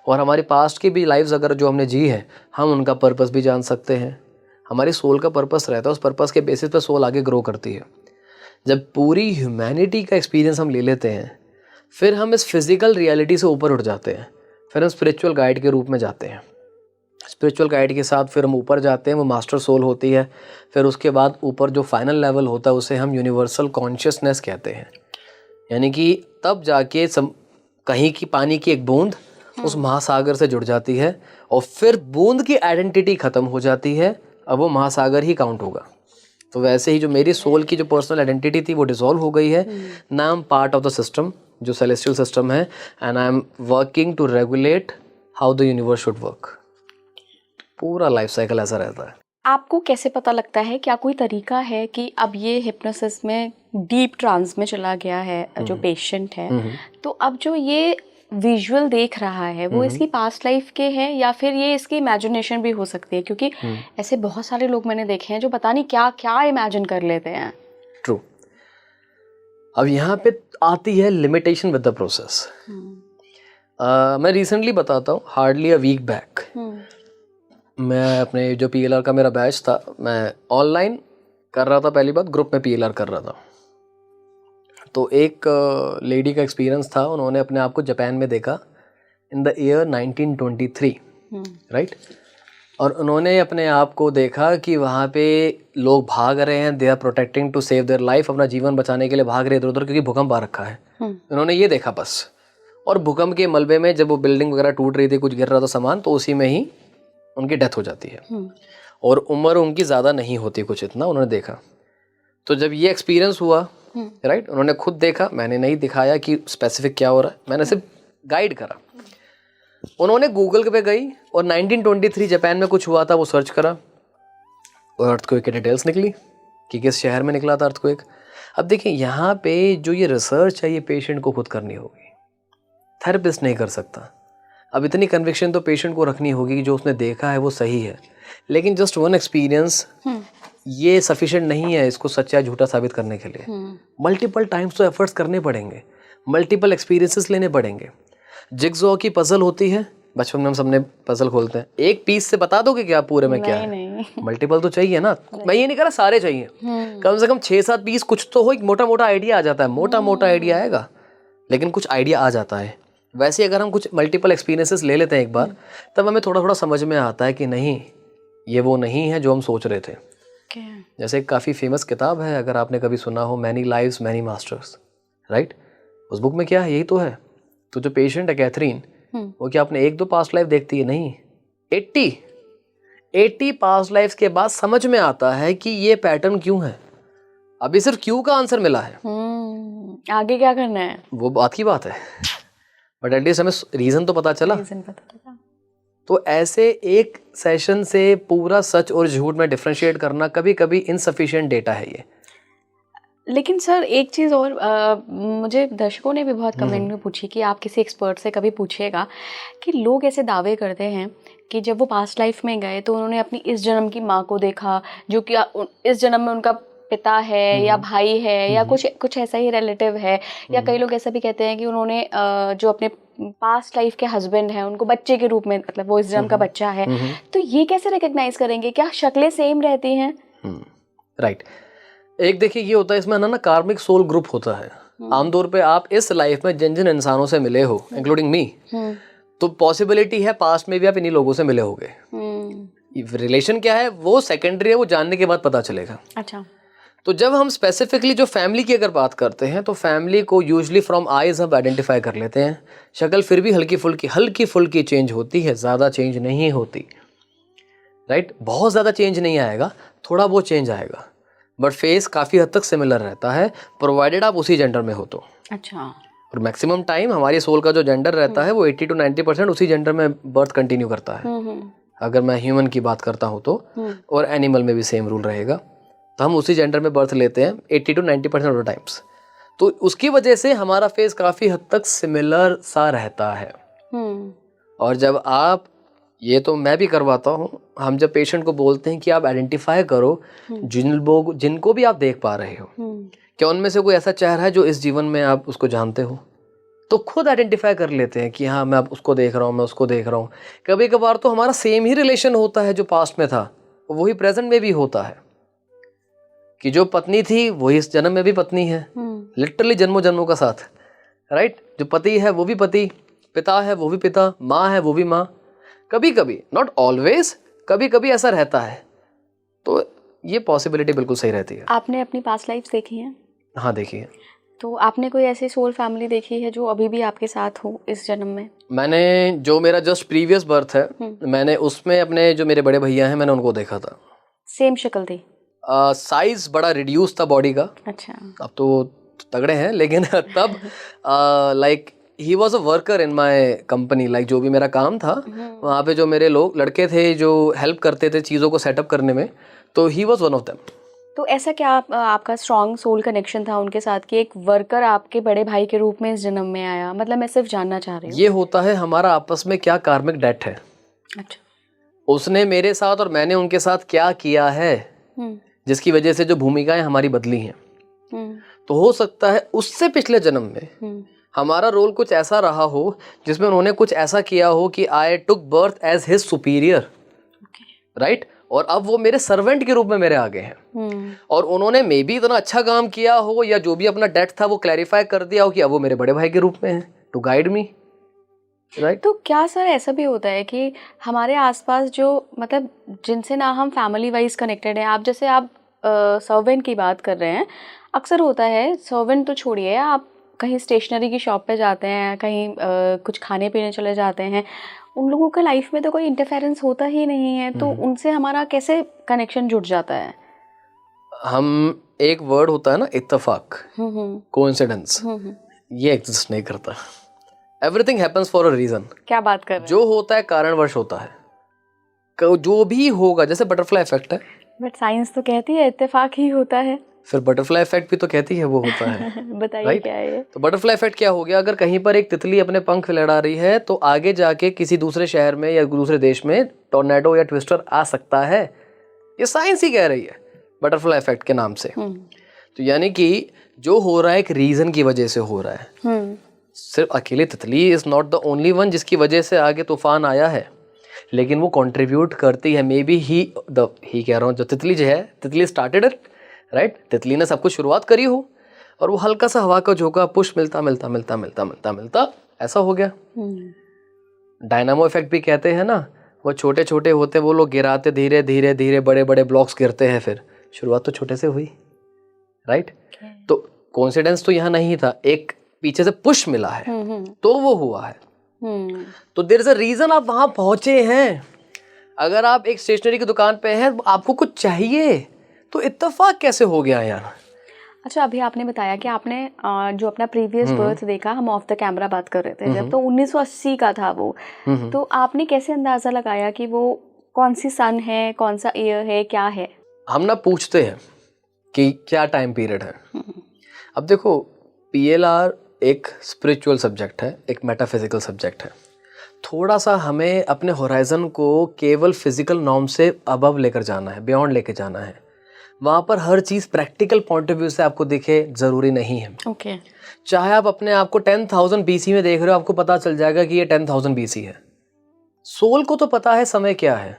और हमारी पास्ट की भी लाइफ्स अगर जो हमने जी है, हम उनका पर्पस भी जान सकते हैं। हमारी सोल का पर्पस रहता है, उस पर्पस के बेसिस पे सोल आगे ग्रो करती है। जब पूरी ह्यूमैनिटी का एक्सपीरियंस हम ले लेते हैं, फिर हम इस फिजिकल रियलिटी से ऊपर उठ जाते हैं। फिर हम स्पिरिचुअल गाइड के रूप में जाते हैं। स्पिरिचुअल गाइड के साथ फिर हम ऊपर जाते हैं, वो मास्टर सोल होती है। फिर उसके बाद ऊपर जो फाइनल लेवल होता है, उसे हम यूनिवर्सल कॉन्शियसनेस कहते हैं। यानी कि तब जाके कहीं की पानी की एक बूंद उस महासागर से जुड़ जाती है, और फिर बूंद की आइडेंटिटी खत्म हो जाती है, अब वो महासागर ही काउंट होगा। तो वैसे ही जो मेरी सोल की जो पर्सनल आइडेंटिटी थी, वो डिसॉल्व हो गई है। Now I am part of the system, जो सेलेस्टियल सिस्टम है, and I am working to regulate how the universe should work. पूरा लाइफ साइकिल ऐसा रहता है। आपको कैसे पता लगता है, क्या कोई तरीका है कि अब ये हिप्नोसिस में डीप ट्रांस में चला गया है जो पेशेंट है, तो अब जो ये विजुअल देख रहा है वो इसकी पास्ट लाइफ के हैं, या फिर ये इसकी इमेजिनेशन भी हो सकती है? क्योंकि ऐसे बहुत सारे लोग मैंने देखे हैं जो पता नहीं क्या क्या इमेजिन कर लेते हैं। ट्रू। अब यहाँ पे आती है लिमिटेशन विद द प्रोसेस। मैं रिसेंटली बताता हूँ, हार्डली अ वीक बैक मैं अपने जो PLR का मेरा बैच था, मैं ऑनलाइन कर रहा था। पहली बात, ग्रुप में PLR कर रहा था। तो एक लेडी का एक्सपीरियंस था, उन्होंने अपने आप को जापान में देखा इन द ईयर 1923, राइट। और उन्होंने अपने आप को देखा कि वहाँ पे लोग भाग रहे हैं, they are protecting to save their life, अपना जीवन बचाने के लिए भाग रहे इधर उधर, क्योंकि भूकंप आ रखा है। उन्होंने ये देखा बस। और भूकंप के मलबे में जब वो बिल्डिंग वगैरह टूट रही थी, कुछ गिर रहा था सामान, तो उसी में ही उनकी डेथ हो जाती है। और उम्र उनकी ज़्यादा नहीं होती कुछ, इतना उन्होंने देखा। तो जब ये एक्सपीरियंस हुआ, राइट। उन्होंने खुद देखा, मैंने नहीं दिखाया कि स्पेसिफिक क्या हो रहा है, मैंने सिर्फ गाइड करा। उन्होंने गूगल पे गई और 1923 जापान में कुछ हुआ था वो सर्च करा और अर्थक्वेक की डिटेल्स निकली कि किस शहर में निकला था अर्थक्वेक। अब देखिए यहाँ पे जो ये रिसर्च है ये पेशेंट को खुद करनी होगी, थेरेपिस्ट नहीं कर सकता। अब इतनी कन्विक्शन तो पेशेंट को रखनी होगी कि जो उसने देखा है वो सही है, लेकिन जस्ट वन एक्सपीरियंस ये सफिशिएंट नहीं है इसको सच्चा या झूठा साबित करने के लिए। मल्टीपल टाइम्स तो एफर्ट्स करने पड़ेंगे, मल्टीपल एक्सपीरियंसेस लेने पड़ेंगे। जिगजॉ की पजल होती है, बचपन में हम सबने पजल खोलते हैं, एक पीस से बता दोगे क्या पूरे में क्या है? मल्टीपल तो चाहिए ना। मैं ये नहीं कह रहा सारे चाहिए, कम से कम 6-7 पीस कुछ तो हो, एक मोटा मोटा आइडिया आ जाता है, मोटा मोटा आइडिया आएगा लेकिन कुछ आइडिया आ जाता है। वैसे अगर हम कुछ मल्टीपल एक्सपीरियंसेस ले लेते हैं एक बार, तब हमें थोड़ा थोड़ा समझ में आता है कि नहीं ये वो नहीं है जो हम सोच रहे थे। जैसे एक काफ़ी फेमस किताब है, अगर आपने कभी सुना हो, many lives many masters, right. उस बुक में क्या है, यही तो है। तो जो पेशेंट है कैथरीन, वो क्या अपने 1-2 पास्ट लाइफ देखती है? नहीं, 80 पास्ट लाइफ के बाद समझ में आता है कि ये पैटर्न क्यों है। अभी सिर्फ क्यों का आंसर मिला है, आगे क्या करना है वो बात की बात है, बट एटलीस्ट हमें रीजन तो पता चला। तो ऐसे एक सेशन से पूरा सच और झूठ में डिफरेंशिएट करना कभी कभी इनसफिशिएंट डेटा है ये। लेकिन सर एक चीज़ और मुझे दर्शकों ने भी बहुत कमेंट में पूछी कि आप किसी एक्सपर्ट से कभी पूछिएगा कि लोग ऐसे दावे करते हैं कि जब वो पास्ट लाइफ में गए तो उन्होंने अपनी इस जन्म की माँ को देखा जो कि इस जन्म में उनका पिता है या भाई है या कुछ ऐसा ही रिलेटिव है, या कई लोग ऐसा भी कहते हैं कि उन्होंने जो अपने पास्ट लाइफ के हस्बैंड हैं उनको बच्चे के रूप में, मतलब वो इस जन्म का बच्चा है। तो ये कैसे रिकॉग्नाइज करेंगे, क्या शक्लें सेम रहती हैं? राइट। एक देखिए ये होता है इसमें ना कार्मिक सोल ग्रुप होता है। आमतौर पे आप इस लाइफ में जिन जिन इंसानों से मिले हो, इंक्लूडिंग मी, तो पॉसिबिलिटी है पास्ट में भी आप इन्हीं लोगों से मिले होगे। रिलेशन क्या है वो सेकेंडरी है, वो जानने के बाद पता चलेगा। अच्छा। तो जब हम स्पेसिफिकली जो फैमिली की अगर बात करते हैं तो फैमिली को यूजुअली फ्रॉम आइज हम आइडेंटिफाई कर लेते हैं। शक्ल फिर भी हल्की फुल्की चेंज होती है, ज़्यादा चेंज नहीं होती, राइट। बहुत ज़्यादा चेंज नहीं आएगा, थोड़ा बहुत चेंज आएगा, बट फेस काफ़ी हद तक सिमिलर रहता है, प्रोवाइडेड आप उसी जेंडर में हो तो। अच्छा। और मैक्सिमम टाइम हमारी सोल का जो जेंडर रहता है वो 80-90% उसी जेंडर में बर्थ कंटिन्यू करता है। अगर मैं ह्यूमन की बात करता हूँ तो, और एनिमल में भी सेम रूल रहेगा, तो हम उसी जेंडर में बर्थ लेते हैं 80-90% ऑफ द टाइम्स। तो उसकी वजह से हमारा फेस काफ़ी हद तक सिमिलर सा रहता है। और जब आप, ये तो मैं भी करवाता हूँ, हम जब पेशेंट को बोलते हैं कि आप आइडेंटिफाई करो जिनको भी आप देख पा रहे हो, क्या उनमें से कोई ऐसा चेहरा है जो इस जीवन में आप उसको जानते हो, तो खुद आइडेंटिफाई कर लेते हैं कि हाँ मैं अब उसको देख रहा हूँ, मैं उसको देख रहा हूँ। कभी कभार तो हमारा सेम ही रिलेशन होता है जो पास्ट में था वही प्रेजेंट में भी होता है, कि जो पत्नी थी वही इस जन्म में भी पत्नी है, लिटरली जन्मों जन्मों का साथ, राइट। जो पति है वो भी पति, पिता है वो भी पिता, माँ है वो भी माँ। कभी कभी, नॉट ऑलवेज, कभी कभी ऐसा रहता है। तो ये पॉसिबिलिटी बिल्कुल सही रहती है। आपने अपनी पास्ट लाइफ देखी है? हाँ देखी है। तो आपने कोई ऐसी सोल फैमिली देखी है जो अभी भी आपके साथ हो इस जन्म में? मैंने जो मेरा जस्ट प्रीवियस बर्थ है, मैंने उसमें अपने जो मेरे बड़े भैया हैं मैंने उनको देखा था। सेम शक्ल थी? साइज बड़ा रिड्यूस था बॉडी का। अच्छा। अब तो तगड़े हैं, लेकिन तब like he was a worker in my company, like जो भी मेरा काम था वहाँ पे जो मेरे लोग लड़के थे जो हेल्प करते थे चीज़ों को सेटअप करने में, तो he was one of them. तो ऐसा क्या आपका स्ट्रॉन्ग सोल कनेक्शन था उनके साथ कि एक वर्कर आपके बड़े भाई के रूप में इस जन्म में आया? मतलब मैं सिर्फ जानना चाह रही हूँ। ये होता है हमारा आपस में क्या कार्मिक डेट है। अच्छा। उसने मेरे साथ और मैंने उनके साथ क्या किया है जिसकी वजह से जो भूमिकाएं हमारी बदली हैं। तो हो सकता है उससे पिछले जन्म में हमारा रोल कुछ ऐसा रहा हो जिसमें उन्होंने कुछ ऐसा किया हो कि I took birth as his superior, right. और अब वो मेरे सर्वेंट के रूप में मेरे आगे हैं, और उन्होंने मे बी इतना अच्छा काम किया हो या जो भी अपना डेट था वो क्लैरिफाई कर दिया हो कि अब वो मेरे बड़े भाई के रूप में है टू गाइड मी, राइट। तो क्या सर ऐसा भी होता है कि हमारे आसपास जो, मतलब जिनसे ना हम फैमिली वाइज कनेक्टेड हैं, आप जैसे आप सर्वेंट की बात कर रहे हैं, अक्सर होता है, सर्वेंट तो छोड़िए, आप कहीं स्टेशनरी की शॉप पे जाते हैं, कहीं कुछ खाने पीने चले जाते हैं, उन लोगों के लाइफ में तो कोई इंटरफेरेंस होता ही नहीं है, तो उनसे हमारा कैसे कनेक्शन जुड़ जाता है? हम एक वर्ड होता है ना इत्तेफाक, कोइंसिडेंस, ये एग्जिस्ट नहीं करता। Everything happens for a reason. क्या बात कर रहे हैं? जो होता है कारणवश होता है, जो भी होगा, जैसे बटरफ्लाई इफेक्ट है। बट साइंस तो कहती है इत्तेफाक ही होता है। फिर बटरफ्लाई इफेक्ट भी तो कहती है वो होता है। बताइए Right? क्या है ये? तो बटरफ्लाई इफेक्ट क्या हो गया, अगर कहीं पर एक तितली अपने पंख लहरा रही है तो आगे जाके किसी दूसरे शहर में या दूसरे देश में टोर्नेडो या ट्विस्टर आ सकता है। ये साइंस ही कह रही है बटरफ्लाई इफेक्ट के नाम से। तो यानी कि जो हो रहा है एक रीजन की वजह से हो रहा है। सिर्फ अकेले तितली is not the only one जिसकी वजह से आगे तूफान आया है, लेकिन वो कंट्रीब्यूट करती है। मे बी ही कह रहा हूँ, जो तितली जो है, तितली स्टार्टेड इट, राइट। तितली ने सब कुछ शुरुआत करी हो और वो हल्का सा हवा का झोंका पुश मिलता मिलता मिलता मिलता मिलता मिलता ऐसा हो गया। डायनामो इफेक्ट भी कहते हैं ना, वो छोटे छोटे होते वो लोग गिराते, धीरे धीरे धीरे बड़े बड़े ब्लॉक्स गिरते हैं, फिर शुरुआत तो छोटे से हुई, राइट। तो कोइंसिडेंस तो यहाँ नहीं था, एक पीछे से पुश मिला है तो वो हुआ है। तो देयर इज अ रीजन आप वहां पहुंचे हैं। अगर आप एक स्टेशनरी की दुकान पे हैं, आपको कुछ चाहिए, तो इत्तेफाक कैसे हो गया यार? अच्छा, अभी आपने बताया कि आपने जो अपना प्रीवियस बर्थ देखा, हम ऑफ द कैमरा बात कर रहे थे जब, तो 1980 का था वो। तो आपने कैसे अंदाजा लगाया कि वो कौन सी सन है, कौन सा ईयर है, क्या है? हम ना पूछते हैं कि क्या टाइम पीरियड है। अब देखो, PLR एक स्पिरिचुअल सब्जेक्ट है, एक मेटाफिजिकल सब्जेक्ट है। थोड़ा सा हमें अपने होराइजन को केवल फिजिकल नॉर्म से अबव लेकर जाना है, बियॉन्ड लेकर जाना है। वहाँ पर हर चीज़ प्रैक्टिकल पॉइंट ऑफ व्यू से आपको दिखे ज़रूरी नहीं है। ओके। चाहे आप अपने आप को 10,000 BC में देख रहे हो, आपको पता चल जाएगा कि ये 10,000 BC है। सोल को तो पता है समय क्या है,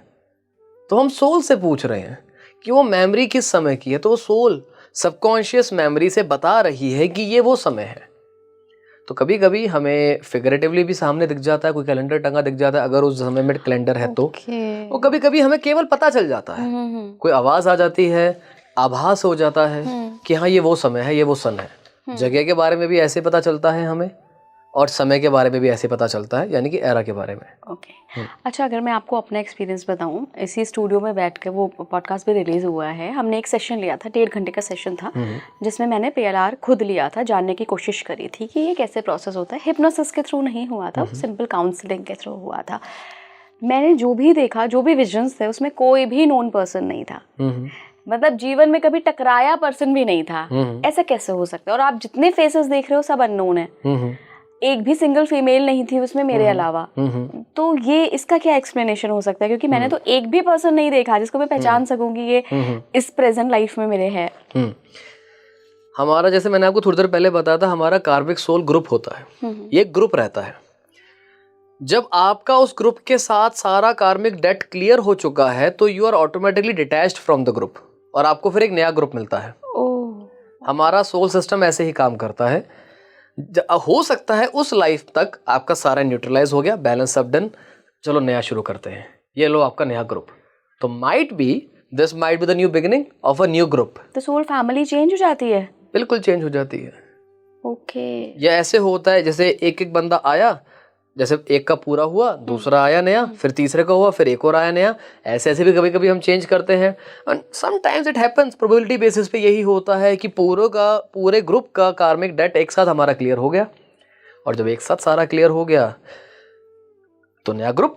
तो हम सोल से पूछ रहे हैं कि वो मेमोरी किस समय की है, तो वो सोल सबकॉन्शियस मेमोरी से बता रही है कि ये वो समय है। तो कभी कभी हमें फिगरेटिवली भी सामने दिख जाता है, कोई कैलेंडर टंगा दिख जाता है, अगर उस समय में कैलेंडर है तो वो कभी कभी हमें केवल पता चल जाता है। कोई आवाज आ जाती है, आभास हो जाता है कि हाँ ये वो समय है, ये वो सन है। जगह के बारे में भी ऐसे पता चलता है हमें, और समय के बारे में भी ऐसे पता चलता है, यानी कि एरा के बारे में। ओके। अच्छा, अगर मैं आपको अपना एक्सपीरियंस बताऊं, इसी स्टूडियो में बैठ के, वो पॉडकास्ट भी रिलीज हुआ है, हमने एक सेशन लिया था, 1.5 घंटे का सेशन था, जिसमें मैंने PLR खुद लिया था, जानने की कोशिश करी थी कि ये कैसे प्रोसेस होता है। हिप्नोसिस के थ्रू नहीं हुआ था, सिंपल काउंसलिंग के थ्रू हुआ था। मैंने जो भी देखा, जो भी विजन्स थे, उसमें कोई भी नोन पर्सन नहीं था। मतलब जीवन में कभी टकराया पर्सन भी नहीं था। ऐसा कैसे हो सकता है? और आप जितने फेसेस देख रहे हो सब अननोन है, एक भी सिंगल फीमेल नहीं थी उसमें मेरे अलावा। तो ये इसका क्या एक्सप्लेनेशन हो सकता है? क्योंकि मैंने तो एक भी पर्सन नहीं देखा जिसको मैं पहचान सकूं कि ये इस प्रेजेंट लाइफ में मेरे है। हमारा, जैसे मैंने आपको थोड़ी देर पहले बताया था, हमारा कार्मिक सोल ग्रुप होता है। ये ग्रुप रहता है। जब आपका उस ग्रुप के साथ सारा कार्मिक डेट क्लियर हो चुका है, तो you are automatically detached from the group, और आपको फिर एक नया ग्रुप मिलता है। हमारा सोल सिस्टम ऐसे ही काम करता है। हो सकता है उस लाइफ तक आपका सारा न्यूट्रलाइज हो गया, बैलेंस सब डन, चलो नया शुरू करते हैं, ये लो आपका नया ग्रुप। तो this might be the new beginning of a new group. तो सोल फैमिली चेंज हो जाती है? बिल्कुल चेंज हो जाती है। ओके। ये ऐसे होता है, जैसे एक एक बंदा आया, जैसे एक का पूरा हुआ, दूसरा आया नया, फिर तीसरे का हुआ, फिर एक और आया नया। ऐसे ऐसे भी कभी कभी हम चेंज करते हैं। And sometimes it happens, probability basis पे यही होता है कि पूरे ग्रुप का कार्मिक डेट एक साथ हमारा क्लियर हो गया, और जब एक साथ सारा क्लियर हो गया तो नया ग्रुप।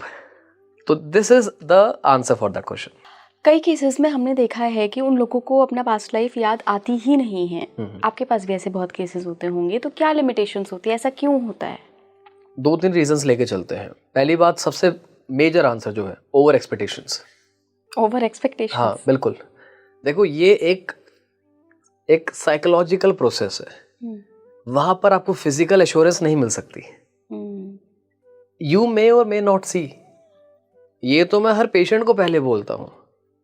तो this is the answer for that question. कई केसेस में हमने देखा है कि उन लोगों को अपना पास्ट लाइफ याद आती ही नहीं है। आपके पास भी ऐसे बहुत केसेस होते होंगे, तो क्या लिमिटेशंस होती है, ऐसा क्यों होता है? 2-3 रीजंस लेके चलते हैं। पहली बात, सबसे मेजर आंसर जो है, ओवर एक्सपेक्टेशंस। Over expectations? हाँ बिल्कुल। देखो, ये एक साइकोलॉजिकल प्रोसेस है। वहां पर आपको फिजिकल एश्योरेंस नहीं मिल सकती। यू मे और मे नॉट सी, ये तो मैं हर पेशेंट को पहले बोलता हूँ।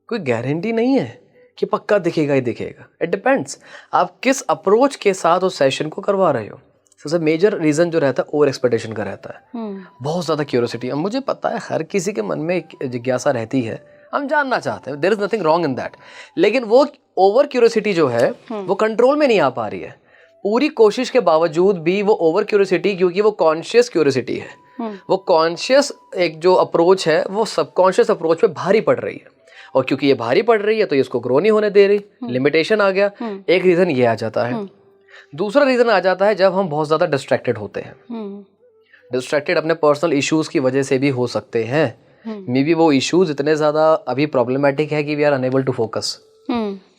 कोई गारंटी नहीं है कि पक्का दिखेगा ही दिखेगा। इट डिपेंड्स आप किस अप्रोच के साथ उस सेशन को करवा रहे हो। सबसे मेजर रीजन जो रहता है ओवर एक्सपेक्टेशन का रहता है। बहुत ज्यादा क्यूरियोसिटी। अब मुझे पता है हर किसी के मन में एक जिज्ञासा रहती है, हम जानना चाहते हैं, there is nothing wrong in that. लेकिन वो ओवर क्यूरियोसिटी जो है वो कंट्रोल में नहीं आ पा रही है। पूरी कोशिश के बावजूद भी वो ओवर क्यूरियोसिटी, क्योंकि वो कॉन्शियस क्यूरियोसिटी है, वो कॉन्शियस एक जो अप्रोच है वो सबकॉन्शियस अप्रोच पे भारी पड़ रही है। और क्योंकि ये भारी पड़ रही है तो ये इसको ग्रो नहीं होने दे रही, लिमिटेशन आ गया। एक रीजन ये आ जाता है। दूसरा रीजन आ जाता है जब हम बहुत ज्यादा डिस्ट्रैक्टेड होते हैं। डिस्ट्रैक्टेड अपने पर्सनल इश्यूज की वजह से भी हो सकते हैं। मे बी वो इश्यूज इतने ज्यादा अभी प्रॉब्लमेटिक है कि we are unable to focus.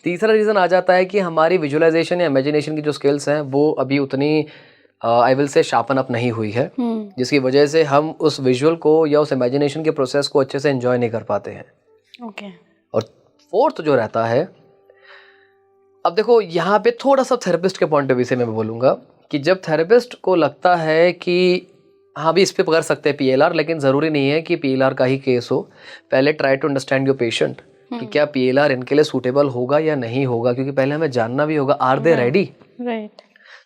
तीसरा रीजन आ जाता है कि हमारी विजुअलाइजेशन या इमेजिनेशन की जो स्किल्स हैं वो अभी उतनी I will say sharpen up नहीं हुई है, जिसकी वजह से हम उस विजुअल को या उस इमेजिनेशन के प्रोसेस को अच्छे से एंजॉय नहीं कर पाते हैं। और फोर्थ जो रहता है, अब देखो यहाँ पे थोड़ा सा थेरेपिस्ट के पॉइंट ऑफ व्यू से मैं बोलूँगा कि जब थेरेपिस्ट को लगता है कि हाँ भी इस पे कर सकते हैं PLR, लेकिन ज़रूरी नहीं है कि PLR का ही केस हो। पहले try to understand your patient कि क्या PLR इनके लिए सूटेबल होगा या नहीं होगा, क्योंकि पहले हमें जानना भी होगा आर दे रेडी।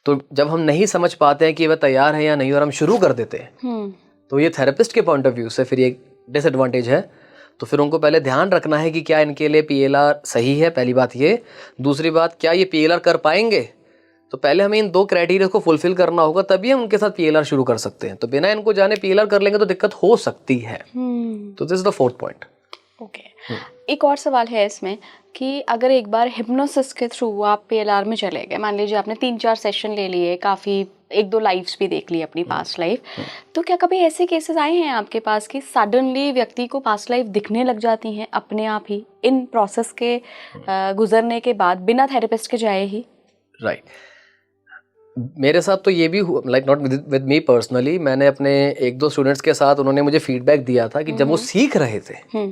तो जब हम नहीं समझ पाते हैं कि वह तैयार है या नहीं और हम शुरू कर देते हैं, तो ये थेरेपिस्ट के पॉइंट ऑफ व्यू से फिर ये डिसएडवांटेज है। तो फिर उनको पहले ध्यान रखना है कि क्या इनके लिए PLR सही है, पहली बात ये। दूसरी बात, क्या ये PLR कर पाएंगे? तो पहले हमें इन 2 क्राइटेरिया को फुलफिल करना होगा, तभी हम उनके साथ PLR शुरू कर सकते हैं। तो बिना इनको जाने PLR कर लेंगे तो दिक्कत हो सकती है। तो this is the fourth point. एक और सवाल है इसमें कि अगर एक बार हिप्नोसिस के थ्रू आप PLR में चले गए, मान लीजिए आपने 3-4 सेशन ले लिए, काफ़ी 1-2 लाइफ्स भी देख ली अपनी पास्ट लाइफ, तो क्या कभी ऐसे केसेस आए हैं आपके पास कि सडनली व्यक्ति को पास्ट लाइफ दिखने लग जाती हैं अपने आप ही, इन प्रोसेस के गुजरने के बाद, बिना थेरेपिस्ट के जाए ही? राइट। मेरे साथ तो ये भी हुआ, like not with me personally, मैंने अपने 1-2 स्टूडेंट्स के साथ, उन्होंने मुझे फीडबैक दिया था कि जब वो सीख रहे थे,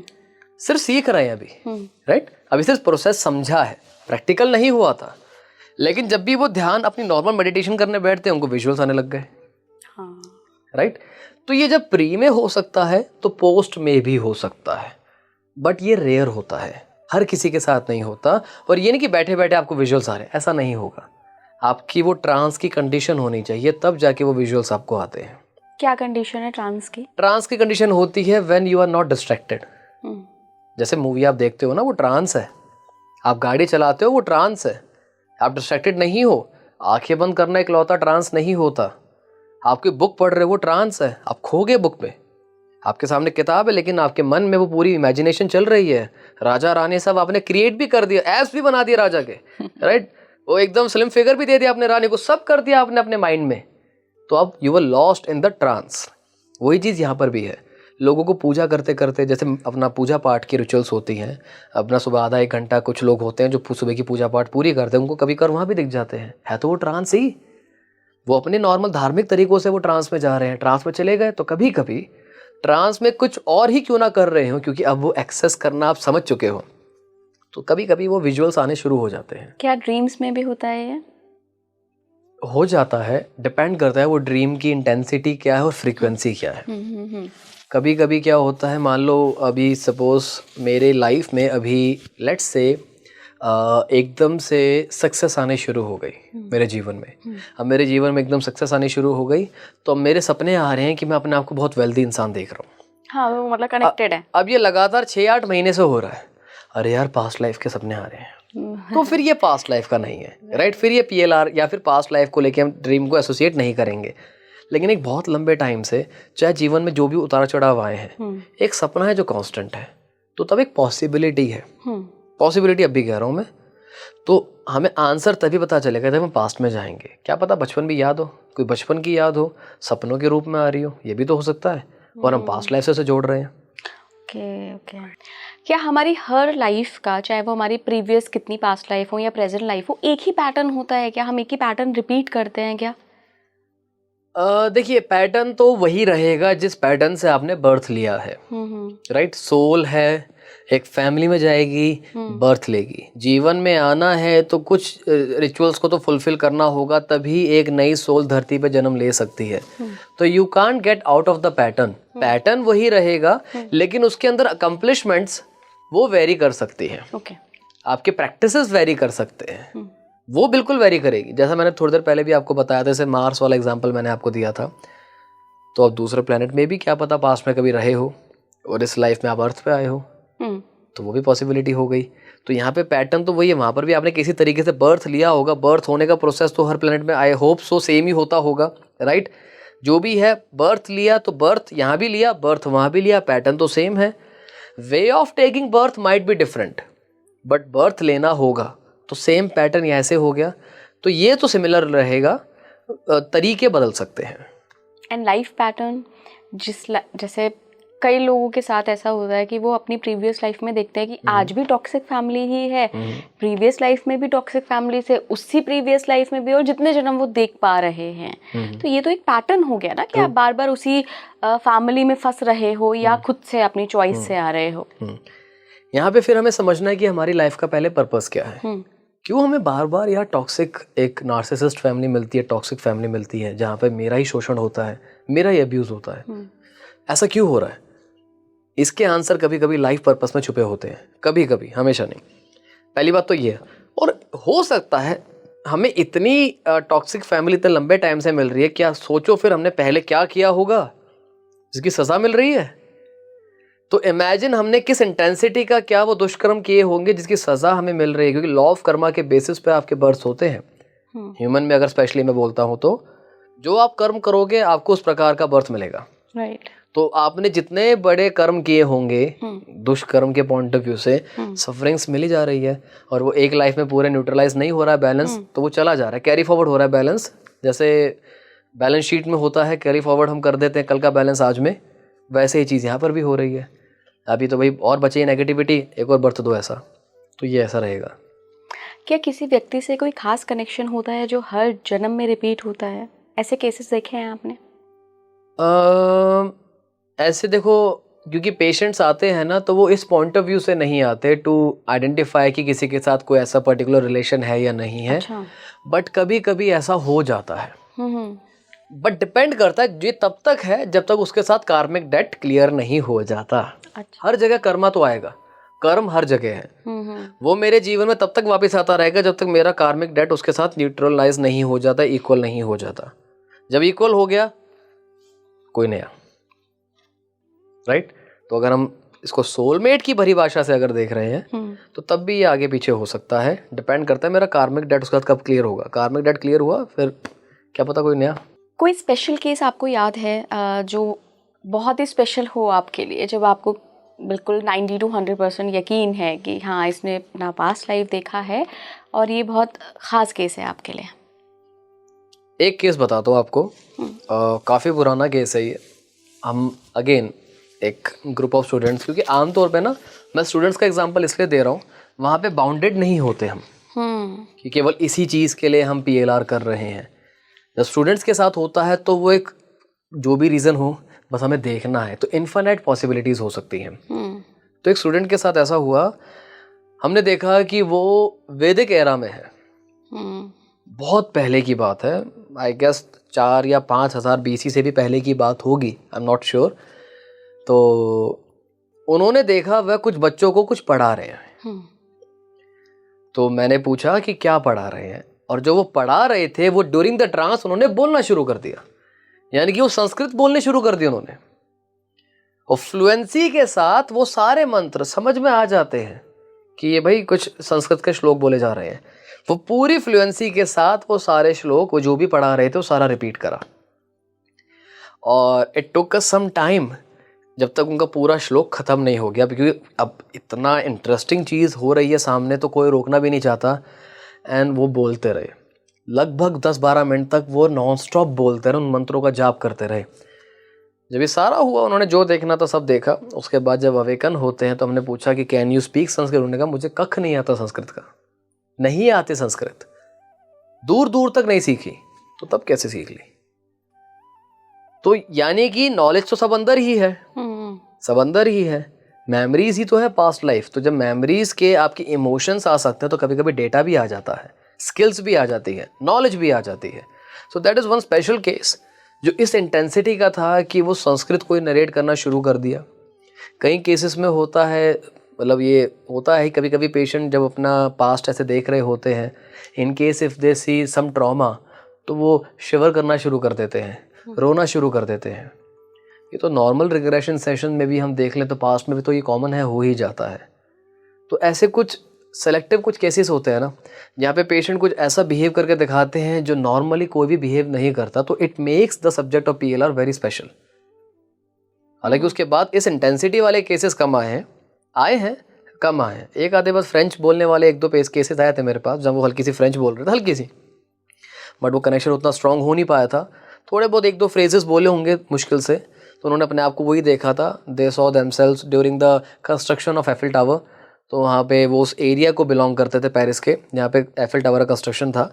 सिर्फ सीख रहे हैं अभी, राइट, अभी सिर्फ प्रोसेस समझा है, प्रैक्टिकल नहीं हुआ था, लेकिन जब भी वो ध्यान अपनी नॉर्मल मेडिटेशन करने बैठते हैं उनको विजुअल्स आने लग गए। राइट। तो ये जब प्री में हो सकता है तो पोस्ट में भी हो सकता है, बट ये रेयर होता है, हर किसी के साथ नहीं होता। और ये नहीं कि बैठे बैठे आपको विजुअल्स आ रहे हैं, ऐसा नहीं होगा। आपकी वो ट्रांस की कंडीशन होनी चाहिए, तब जाके वो विजुअल्स आपको आते हैं। क्या कंडीशन है ट्रांस की? ट्रांस की कंडीशन होती है when you are not distracted. जैसे मूवी आप देखते हो ना, वो ट्रांस है। आप गाड़ी चलाते हो, वो ट्रांस है। आप डिस्ट्रैक्टेड नहीं हो, आंखें बंद करना इकलौता ट्रांस नहीं होता। आपकी बुक पढ़ रहे हो, वो ट्रांस है, आप खो गए बुक में। आपके सामने किताब है लेकिन आपके मन में वो पूरी इमेजिनेशन चल रही है, राजा रानी सब आपने क्रिएट भी कर दिया, एप्स भी बना दिया राजा के, राइट, वो एकदम स्लिम फिगर भी दे दिया आपने रानी को, सब कर दिया आपने अपने माइंड में। तो अब you were lost in the trance. वही चीज़ यहाँ पर भी है। लोगों को पूजा करते करते, जैसे अपना पूजा पाठ की रिचुअल्स होती हैं, अपना सुबह आधा 1 घंटा, कुछ लोग होते हैं जो सुबह की पूजा पाठ पूरी करते हैं, उनको कभी कर वहाँ भी दिख जाते हैं, है तो वो ट्रांस ही। वो अपने नॉर्मल धार्मिक तरीकों से वो ट्रांस में जा रहे हैं, ट्रांस में चले गए। तो कभी कभी ट्रांस में कुछ और ही क्यों ना कर रहे हो, क्योंकि अब वो एक्सेस करना आप समझ चुके हो, तो कभी कभी वो विजुअल्स आने शुरू हो जाते हैं। क्या ड्रीम्स में भी होता है ये? हो जाता है, डिपेंड करता है वो ड्रीम की इंटेंसिटी क्या है और फ्रीक्वेंसी क्या है। कभी कभी क्या होता है, मान लो अभी सपोज मेरे लाइफ में अभी लेट्स से एकदम से सक्सेस आने शुरू हो गई मेरे जीवन में। अब मेरे जीवन में एकदम सक्सेस आनी शुरू हो गई, तो अब मेरे सपने आ रहे हैं कि मैं अपने आप को बहुत वेल्दी इंसान देख रहा हूँ। हाँ, वो मतलब कनेक्टेड है। अब ये लगातार 6-8 महीने से हो रहा है। अरे यार, पास्ट लाइफ के सपने आ रहे हैं, तो फिर ये पास्ट लाइफ का नहीं है, राइट। फिर ये PLR या फिर पास्ट लाइफ को लेके हम ड्रीम को एसोसिएट नहीं करेंगे। लेकिन एक बहुत लंबे टाइम से, चाहे जीवन में जो भी उतार चढ़ाव आए हैं, एक सपना है जो कांस्टेंट है, तो तब एक पॉसिबिलिटी है। पॉसिबिलिटी अब भी कह रहा हूँ मैं। तो हमें आंसर तभी पता चलेगा जब हम पास्ट में जाएंगे। क्या पता बचपन भी याद हो, कोई बचपन की याद हो, सपनों के रूप में आ रही हो, ये भी तो हो सकता है, और हम पास्ट लाइफ से उसे जोड़ रहे हैं। ओके। क्या हमारी हर लाइफ का, चाहे वो हमारी प्रीवियस कितनी पास्ट लाइफ हो या प्रेजेंट लाइफ हो, एक ही पैटर्न होता है? क्या हम एक ही पैटर्न रिपीट करते हैं क्या? देखिए, पैटर्न तो वही रहेगा जिस पैटर्न से आपने बर्थ लिया है, राइट। सोल है, एक फैमिली में जाएगी, बर्थ लेगी, जीवन में आना है तो कुछ रिचुअल्स को तो फुलफिल करना होगा, तभी एक नई सोल धरती पे जन्म ले सकती है। तो you can't get out of the pattern. Pattern वही रहेगा, लेकिन उसके अंदर अकम्पलिशमेंट्स वो वेरी कर सकती हैं। आपके प्रैक्टिसेस वेरी कर सकते हैं, वो बिल्कुल वेरी करेगी। जैसा मैंने थोड़ी देर पहले भी आपको बताया था, जैसे मार्स वाला एग्जांपल मैंने आपको दिया था, तो अब दूसरे प्लेनेट में भी क्या पता पास्ट में कभी रहे हो और इस लाइफ में आप अर्थ पे आए हो, तो वो भी पॉसिबिलिटी हो गई। तो यहाँ पे पैटर्न तो वही है, वहाँ पर भी आपने किसी तरीके से बर्थ लिया होगा। बर्थ होने का प्रोसेस तो हर प्लेनेट में आई होप सो सेम ही होता होगा, राइट। जो भी है, बर्थ लिया तो बर्थ यहाँ भी लिया, बर्थ वहाँ भी लिया, पैटर्न तो सेम है। Way of taking birth might be different, but birth लेना होगा तो सेम पैटर्न ऐसे हो गया, तो ये तो सिमिलर रहेगा, तरीके बदल सकते हैं। एंड लाइफ पैटर्न जैसे कई लोगों के साथ ऐसा होता है कि वो अपनी प्रीवियस लाइफ में देखते हैं कि आज भी टॉक्सिक फैमिली ही है, प्रीवियस लाइफ में भी टॉक्सिक फैमिली से, उसी प्रीवियस लाइफ में भी, और जितने जन्म वो देख पा रहे हैं। तो ये तो एक पैटर्न हो गया ना कि आप बार बार उसी फैमिली में फंस रहे हो या खुद से अपनी चॉइस से आ रहे हो। यहाँ पे फिर हमें समझना है कि हमारी लाइफ का पहले पर्पस क्या है। क्यों हमें बार बार यार टॉक्सिक एक नार्सिसिस्ट फैमिली मिलती है, टॉक्सिक फैमिली मिलती है जहाँ पे मेरा ही शोषण होता है, मेरा ही अब्यूज होता है, ऐसा क्यों हो रहा है? इसके आंसर कभी कभी लाइफ पर्पस में छुपे होते हैं, कभी कभी, हमेशा नहीं। पहली बात तो ये है। और हो सकता है हमें इतनी टॉक्सिक फैमिली इतने लंबे टाइम से मिल रही है, क्या सोचो फिर हमने पहले क्या किया होगा जिसकी सजा मिल रही है। तो इमेजिन हमने किस इंटेंसिटी का क्या वो दुष्कर्म किए होंगे जिसकी सजा हमें मिल रही है, क्योंकि लॉ ऑफ कर्मा के बेसिस पे आपके बर्थ होते हैं। ह्यूमन में अगर स्पेशली मैं बोलता हूँ तो जो आप कर्म करोगे आपको उस प्रकार का बर्थ मिलेगा। राइट। तो आपने जितने बड़े कर्म किए होंगे दुष्कर्म के पॉइंट ऑफ व्यू से, सफरिंग्स मिली जा रही है, और वो एक लाइफ में पूरे न्यूट्रलाइज नहीं हो रहा है बैलेंस, तो वो चला जा रहा है, कैरी फॉरवर्ड हो रहा है बैलेंस। जैसे बैलेंस शीट में होता है कैरी फॉरवर्ड, हम कर देते हैं कल का बैलेंस आज में, वैसे ही चीज़ यहाँ पर भी हो रही है। अभी तो भाई और बची नेगेटिविटी, एक और बर्थ दो ऐसा, तो ये ऐसा रहेगा। क्या किसी व्यक्ति से कोई खास कनेक्शन होता है जो हर जन्म में रिपीट होता है? ऐसे केसेस देखे हैं आपने? ऐसे देखो, क्योंकि पेशेंट्स आते हैं ना, तो वो इस पॉइंट ऑफ व्यू से नहीं आते टू आइडेंटिफाई कि किसी के साथ कोई ऐसा पर्टिकुलर रिलेशन है या नहीं है। अच्छा। बट कभी कभी ऐसा हो जाता है। बट डिपेंड करता है, ये तब तक है जब तक उसके साथ कार्मिक डेट क्लियर नहीं हो जाता। अच्छा। हर जगह कर्मा तो आएगा, कर्म हर जगह है। वो मेरे जीवन में तब तक वापस आता रहेगा जब तक मेरा कार्मिक डेट उसके साथ न्यूट्रलाइज नहीं हो जाता, इक्वल नहीं हो जाता। जब इक्वल हो गया, कोई नया, राइट। तो अगर हम इसको सोलमेट की परिभाषा से अगर देख रहे हैं तो तब भी ये आगे पीछे हो सकता है। डिपेंड करता है मेरा कार्मिक डेट उसके साथ कब क्लियर होगा। कार्मिक डेट क्लियर हुआ फिर क्या पता कोई नया। कोई स्पेशल केस आपको याद है जो बहुत ही स्पेशल हो आपके लिए, जब आपको बिल्कुल 90 to 100% यकीन है कि हाँ इसने अपना पास्ट लाइफ देखा है और ये बहुत ख़ास केस है आपके लिए? एक केस बताता हूँ आपको, काफ़ी पुराना केस है ये। हम अगेन एक ग्रुप ऑफ स्टूडेंट्स, क्योंकि आमतौर पे ना मैं स्टूडेंट्स का एग्जांपल इसलिए दे रहा हूँ, वहाँ पे बाउंडेड नहीं होते हम कि केवल इसी चीज़ के लिए हम PLR कर रहे हैं। जब स्टूडेंट्स के साथ होता है तो वो एक जो भी रीज़न हो, बस हमें देखना है, तो इन्फिनिट पॉसिबिलिटीज़ हो सकती हैं। तो एक स्टूडेंट के साथ ऐसा हुआ, हमने देखा कि वो वैदिक एरा में है, बहुत पहले की बात है, आई गेस 4 या 5,000 BC से भी पहले की बात होगी, आई एम नॉट श्योर। तो उन्होंने देखा वह कुछ बच्चों को कुछ पढ़ा रहे हैं। तो मैंने पूछा कि क्या पढ़ा रहे हैं, और जो वो पढ़ा रहे थे वो ड्यूरिंग द ट्रांस उन्होंने बोलना शुरू कर दिया, यानी कि वो संस्कृत बोलने शुरू कर दिए उन्होंने। और फ्लुएंसी के साथ वो सारे मंत्र समझ में आ जाते हैं कि ये भाई कुछ संस्कृत के श्लोक बोले जा रहे हैं। वो पूरी फ्लुएंसी के साथ वो सारे श्लोक, वो जो भी पढ़ा रहे थे, वो सारा रिपीट करा। और it took us some time, जब तक उनका पूरा श्लोक खत्म नहीं हो गया, क्योंकि अब इतना इंटरेस्टिंग चीज़ हो रही है सामने तो कोई रोकना भी नहीं चाहता। एंड वो बोलते रहे लगभग 10-12 मिनट तक, वो नॉन स्टॉप बोलते रहे, उन मंत्रों का जाप करते रहे। जब ये सारा हुआ, उन्होंने जो देखना था सब देखा। उसके बाद जब अवेकन होते हैं तो हमने पूछा कि कैन यू स्पीक संस्कृत। उन्होंने कहा मुझे कख नहीं आता संस्कृत का, नहीं आते संस्कृत, दूर दूर तक नहीं सीखी। तो तब कैसे सीख ली? तो यानी कि नॉलेज तो सब अंदर ही है, सब अंदर ही है, मेमोरीज ही तो है पास्ट लाइफ। तो जब मेमोरीज के आपके इमोशंस आ सकते हैं तो कभी कभी डेटा भी आ जाता है, स्किल्स भी आ जाती है, नॉलेज भी आ जाती है। So that is one special case जो इस इंटेंसिटी का था कि वो संस्कृत को ही नरेट करना शुरू कर दिया। कई केसेस में होता है, मतलब ये होता है कभी कभी पेशेंट जब अपना पास्ट ऐसे देख रहे होते हैं, in case if they see some trauma, तो वो शिवर करना शुरू कर देते हैं, रोना शुरू कर देते हैं। ये तो नॉर्मल रिग्रेशन सेशन में भी हम देख लें तो पास्ट में भी तो ये कॉमन है, हो ही जाता है। तो ऐसे कुछ सेलेक्टिव कुछ केसेस होते हैं ना, जहाँ पे पेशेंट कुछ ऐसा बिहेव करके दिखाते हैं जो नॉर्मली कोई भी बिहेव नहीं करता, तो it makes the subject of PLR very special. हालांकि उसके बाद इस इंटेंसिटी वाले केसेस कम आए हैं, आए हैं, कम आए हैं, एक आधे बस फ्रेंच बोलने वाले एक दो केसेस आए थे मेरे पास जब वो हल्की सी फ्रेंच बोल रहे थे, हल्की सी, बट वो कनेक्शन उतना स्ट्रांग हो नहीं पाया था। थोड़े बहुत एक दो फ्रेजेस बोले होंगे मुश्किल से, तो उन्होंने अपने आप को वही देखा था। They saw themselves during the construction of Eiffel tower. तो वहाँ पे वो उस एरिया को बिलोंग करते थे पेरिस के, जहाँ पे एफिल टावर का कंस्ट्रक्शन था।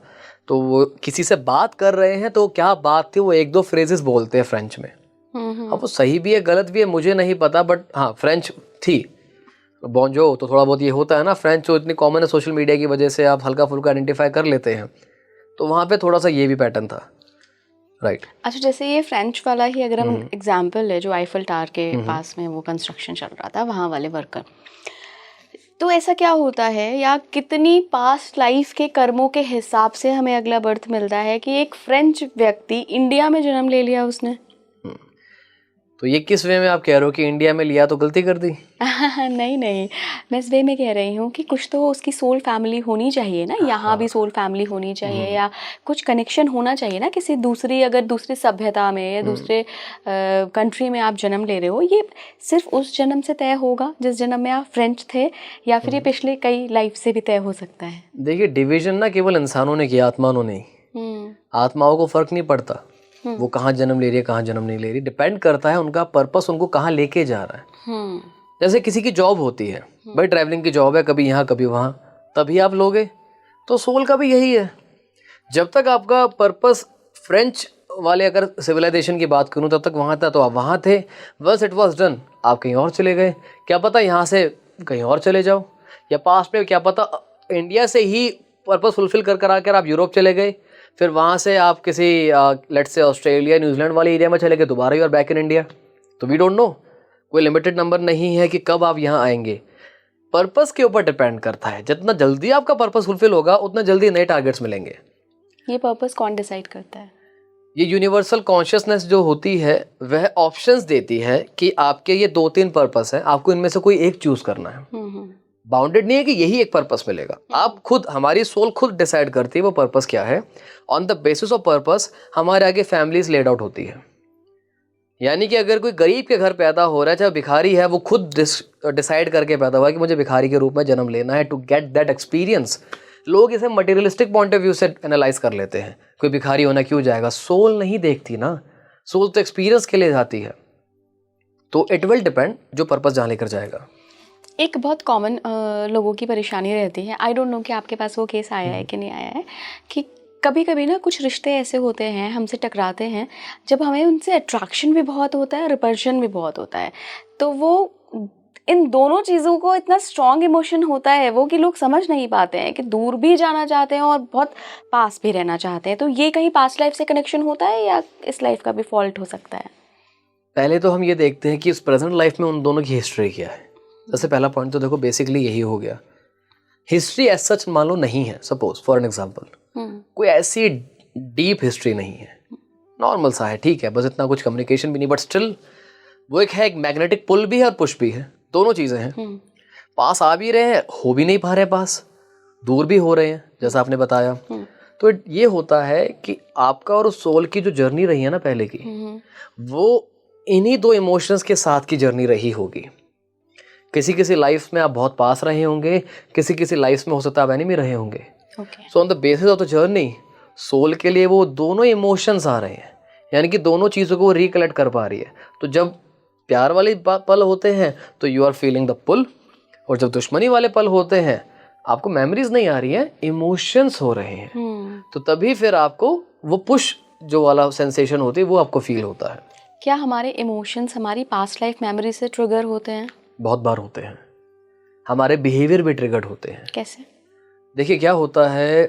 तो वो किसी से बात कर रहे हैं तो क्या बात थी, वो एक दो फ्रेजेस बोलते हैं फ्रेंच में। अब वो सही भी है गलत भी है मुझे नहीं पता, बट हाँ फ्रेंच थी। बॉन्जो तो थोड़ा बहुत ये होता है ना, फ्रेंच तो इतनी कॉमन है सोशल मीडिया की वजह से आप हल्का फुल्का आइडेंटिफाई कर लेते हैं, तो वहाँ पे थोड़ा सा ये भी पैटर्न था। राइट। अच्छा, जैसे ये फ्रेंच वाला ही अगर हम एग्जाम्पल है, जो आईफल टावर के पास में वो कंस्ट्रक्शन चल रहा था, वहाँ वाले वर्कर, तो ऐसा क्या होता है या कितनी पास्ट लाइफ के कर्मों के हिसाब से हमें अगला बर्थ मिलता है कि एक फ्रेंच व्यक्ति इंडिया में जन्म ले लिया उसने? तो ये किस वे में आप कह रहे हो कि इंडिया में लिया तो गलती कर दी? नहीं नहीं, मैं इस वे में कह रही हूँ कि कुछ तो उसकी सोल फैमिली होनी चाहिए ना, यहाँ भी सोल फैमिली होनी चाहिए, या कुछ कनेक्शन होना चाहिए ना किसी दूसरी, अगर दूसरी सभ्यता में या दूसरे कंट्री में आप जन्म ले रहे हो, ये सिर्फ उस जन्म से तय होगा जिस जन्म में आप फ्रेंच थे, या फिर ये पिछले कई लाइफ से भी तय हो सकता है? देखिए, डिवीजन ना केवल इंसानों ने किया, आत्माओं ने। आत्माओं को फर्क नहीं पड़ता वो कहाँ जन्म ले रही है कहाँ जन्म नहीं ले रही, डिपेंड करता है उनका पर्पस उनको कहाँ लेके जा रहा है। जैसे किसी की जॉब होती है, भाई ट्रैवलिंग की जॉब है, कभी यहाँ कभी वहाँ, तभी आप लोगे। तो सोल का भी यही है, जब तक आपका पर्पस फ्रेंच वाले अगर सिविलाइजेशन की बात करूँ तब तक वहाँ था तो आप वहाँ थे, बस इट वॉज डन। आप कहीं और चले गए, क्या पता यहाँ से कहीं और चले जाओ, या पास्ट में क्या पता इंडिया से ही पर्पस फुलफिल कर आकर आप यूरोप चले गए, फिर वहाँ से आप किसी लेट्स से ऑस्ट्रेलिया न्यूजीलैंड वाले एरिया में चले गए, दोबारा you are back in India. तो वी डोंट नो, कोई लिमिटेड नंबर नहीं है कि कब आप यहाँ आएंगे। पर्पस के ऊपर डिपेंड करता है, जितना जल्दी आपका पर्पस फुलफिल होगा उतना जल्दी नए टारगेट्स मिलेंगे। ये पर्पस कौन डिसाइड करता है? ये यूनिवर्सल कॉन्शियसनेस जो होती है वह ऑप्शंस देती है कि आपके ये 2-3 पर्पस है, आपको इनमें से कोई एक चूज करना है। बाउंडेड नहीं है कि यही एक पर्पस मिलेगा, आप खुद, हमारी सोल खुद डिसाइड करती है वो पर्पस क्या है। On the basis of purpose हमारे आगे फैमिलीज लेड आउट होती है। यानी कि अगर कोई गरीब के घर पैदा हो रहा है, चाहे भिखारी है, वो खुद डिसाइड करके पैदा हुआ कि मुझे भिखारी के रूप में जन्म लेना है, टू गेट दैट एक्सपीरियंस। लोग इसे मटेरियलिस्टिक पॉइंट ऑफ व्यू से एनालाइज कर लेते हैं, कोई भिखारी होना क्यों जाएगा। सोल नहीं देखती ना, सोल तो एक्सपीरियंस के लिए जाती है। तो इट विल डिपेंड जो पर्पस जहाँ लेकर जाएगा। एक बहुत कॉमन लोगों की परेशानी रहती है, आई डोंट नो कि आपके पास वो केस आया है कि नहीं आया है, कि कभी कभी ना कुछ रिश्ते ऐसे होते हैं, हमसे टकराते हैं, जब हमें उनसे अट्रैक्शन भी बहुत होता है, रिपल्शन भी बहुत होता है, तो वो इन दोनों चीज़ों को इतना स्ट्रॉन्ग इमोशन होता है वो कि लोग समझ नहीं पाते हैं कि दूर भी जाना चाहते हैं और बहुत पास भी रहना चाहते हैं। तो ये कहीं पास्ट लाइफ से कनेक्शन होता है या इस लाइफ का भी फॉल्ट हो सकता है? पहले तो हम ये देखते हैं कि इस प्रेजेंट लाइफ में उन दोनों की हिस्ट्री क्या है। सबसे पहला पॉइंट तो देखो बेसिकली यही हो गया, हिस्ट्री एज सच मान लो नहीं है, सपोज फॉर एन एग्जांपल कोई ऐसी डीप हिस्ट्री नहीं है, नॉर्मल सा है, ठीक है, बस इतना कुछ कम्युनिकेशन भी नहीं, बट स्टिल वो एक है, एक मैग्नेटिक पुल भी है और पुश भी है, दोनों चीजें हैं। पास आ भी रहे हैं, हो भी नहीं पा रहे पास, दूर भी हो रहे हैं जैसा आपने बताया। तो ये होता है कि आपका और उस सोल की जो जर्नी रही है ना पहले की, वो इन्हीं दो इमोशंस के साथ की जर्नी रही होगी। किसी किसी लाइफ में आप बहुत पास रहे होंगे, किसी किसी लाइफ में हो सकता है आप एनिमी रहे होंगे। So on the basis of the journey soul के लिए वो दोनों इमोशंस आ रहे हैं, यानी कि दोनों चीज़ों को वो रिकलेक्ट कर पा रही है। तो जब प्यार वाले पल होते हैं तो यू आर फीलिंग द पुल, और जब दुश्मनी वाले पल होते हैं आपको मेमोरीज नहीं आ रही है, इमोशंस हो रहे हैं, तो तभी फिर आपको वो पुश जो वाला सेंसेशन होती है वो आपको फील होता है। क्या हमारे इमोशंस हमारी पास्ट लाइफ मेमोरी से ट्रिगर होते हैं? बहुत बार होते हैं, हमारे बिहेवियर भी ट्रिगर्ड होते हैं। कैसे? देखिए क्या होता है,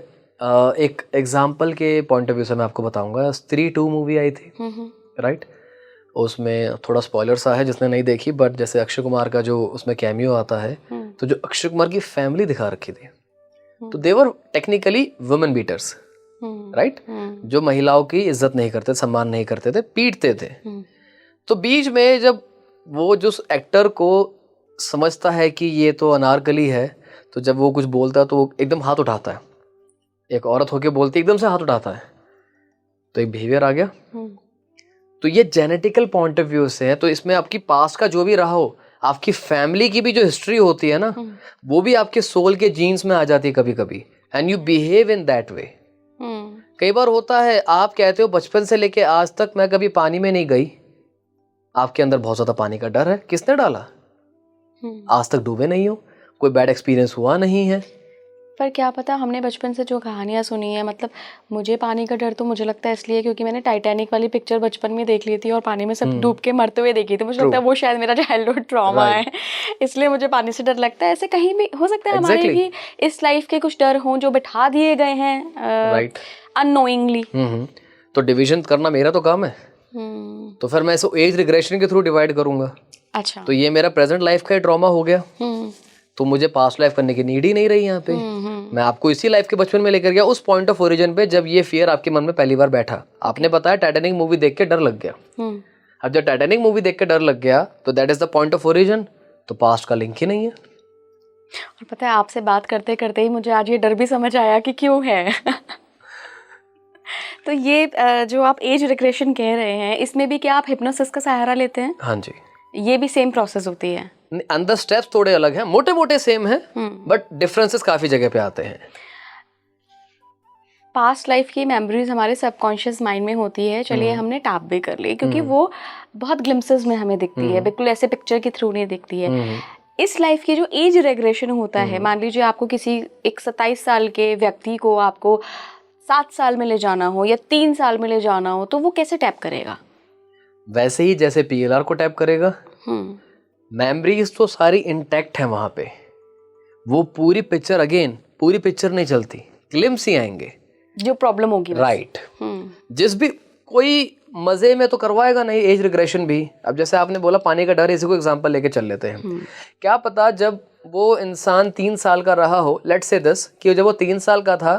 एक एग्जाम्पल के पॉइंट ऑफ व्यू से मैं आपको बताऊंगा। स्त्री 2 मूवी आई थी, राइट? उसमें थोड़ा स्पॉइलर सा है जिसने नहीं देखी, बट जैसे अक्षय कुमार का जो उसमें कैमियो आता है, तो जो अक्षय कुमार की फैमिली दिखा रखी थी, तो दे वर टेक्निकली वुमेन बीटर्स, राइट? जो महिलाओं की इज्जत नहीं करते, सम्मान नहीं करते थे, पीटते थे। तो बीच में जब वो जो एक्टर को समझता है कि ये तो अनारकली है, तो जब वो कुछ बोलता है तो वो एकदम हाथ उठाता है, एक औरत होके बोलती एकदम से हाथ उठाता है, तो एक बिहेवियर आ गया। तो ये जेनेटिकल पॉइंट ऑफ व्यू से है, तो इसमें आपकी पास्ट का जो भी रहा हो आपकी फैमिली की भी जो हिस्ट्री होती है ना, वो भी आपके सोल के जीन्स में आ जाती है कभी कभी, and you behave in that way. कई बार होता है, आप कहते हो बचपन से लेके आज तक मैं कभी पानी में नहीं गई, आपके अंदर बहुत ज्यादा पानी का डर है, किसने डाला? आज तक डूबे नहीं हो, कोई बैड एक्सपीरियंस हुआ नहीं है। पर क्या पता, हमने बचपन से जो कहानियाँ सुनी है, मतलब मुझे पानी का डर तो मुझे लगता है इसलिए क्योंकि मैंने टाइटैनिक वाली पिक्चर बचपन में देख ली थी और पानी में सब डूब के मरते हुए देखी थी। मुझे लगता है वो शायद मेरा चाइल्डहुड ट्रॉमा है, इसलिए मुझे पानी से डर लगता है। ऐसे कहीं भी हो सकता है हमारे भी इस लाइफ के कुछ डर हों जो बिठा दिए गए हैं अननोइंगली। तो डिवीजन करना मेरा तो काम है, तो फिर मैं इसको एज रिग्रेशन के थ्रू डिवाइड करूंगा। अच्छा, तो ये मेरा प्रेजेंट लाइफ का ट्रॉमा हो गया, तो मुझे पास्ट लाइफ करने की नीड ही नहीं रही यहाँ पे। मैं आपको इसी लाइफ के बचपन में लेकर गया, उस पॉइंट ऑफ ओरिजिन पे जब ये फियर आपके मन में पहली बार बैठा। आपने बताया टाइटैनिक मूवी देख के डर लग गया। अब जब टाइटैनिक मूवी देख के डर लग गया तो that is the point of origin, तो पास्ट का लिंक ही नहीं है। और पता है, आपसे बात करते करते ही मुझे आज ये डर भी समझ आया कि क्यों है। तो ये जो आप एज रिग्रेशन कह रहे हैं, इसमें भी क्या आप हिप्नोसिस का सहारा लेते हैं? हाँ जी, ये भी सेम प्रोसेस होती है? अंदर स्टेप्स थोड़े अलग हैं, मोटे मोटे सेम हैं, बट डिफरेंसेस काफी जगह पे आते हैं। पास्ट लाइफ की मेमोरीज हमारे सबकॉन्शियस माइंड में होती है, चलिए हमने टैप भी कर ली, क्योंकि वो बहुत ग्लिम्पसेस में हमें दिखती है, बिल्कुल ऐसे पिक्चर के थ्रू नहीं दिखती है। इस लाइफ की जो एज रेग्रेशन होता है, मान लीजिए आपको किसी एक 27 साल के व्यक्ति को आपको 7 साल में ले जाना हो या 3 साल में ले जाना हो, तो वो कैसे टैप करेगा? वैसे ही जैसे PLR को टैप करेगा। मेमोरीज तो सारी इंटैक्ट है वहां पे, वो पूरी पिक्चर अगेन पूरी पिक्चर नहीं चलती, ग्लिम्स ही आएंगे जो प्रॉब्लम होगी। राइट। जिस भी कोई मजे में तो करवाएगा नहीं एज रिग्रेशन भी। अब जैसे आपने बोला पानी का डर, इसी को एग्जांपल लेके चल लेते हैं। क्या पता जब वो इंसान 3 साल का रहा हो, लेट्स से 10, कि जब वो 3 साल का था,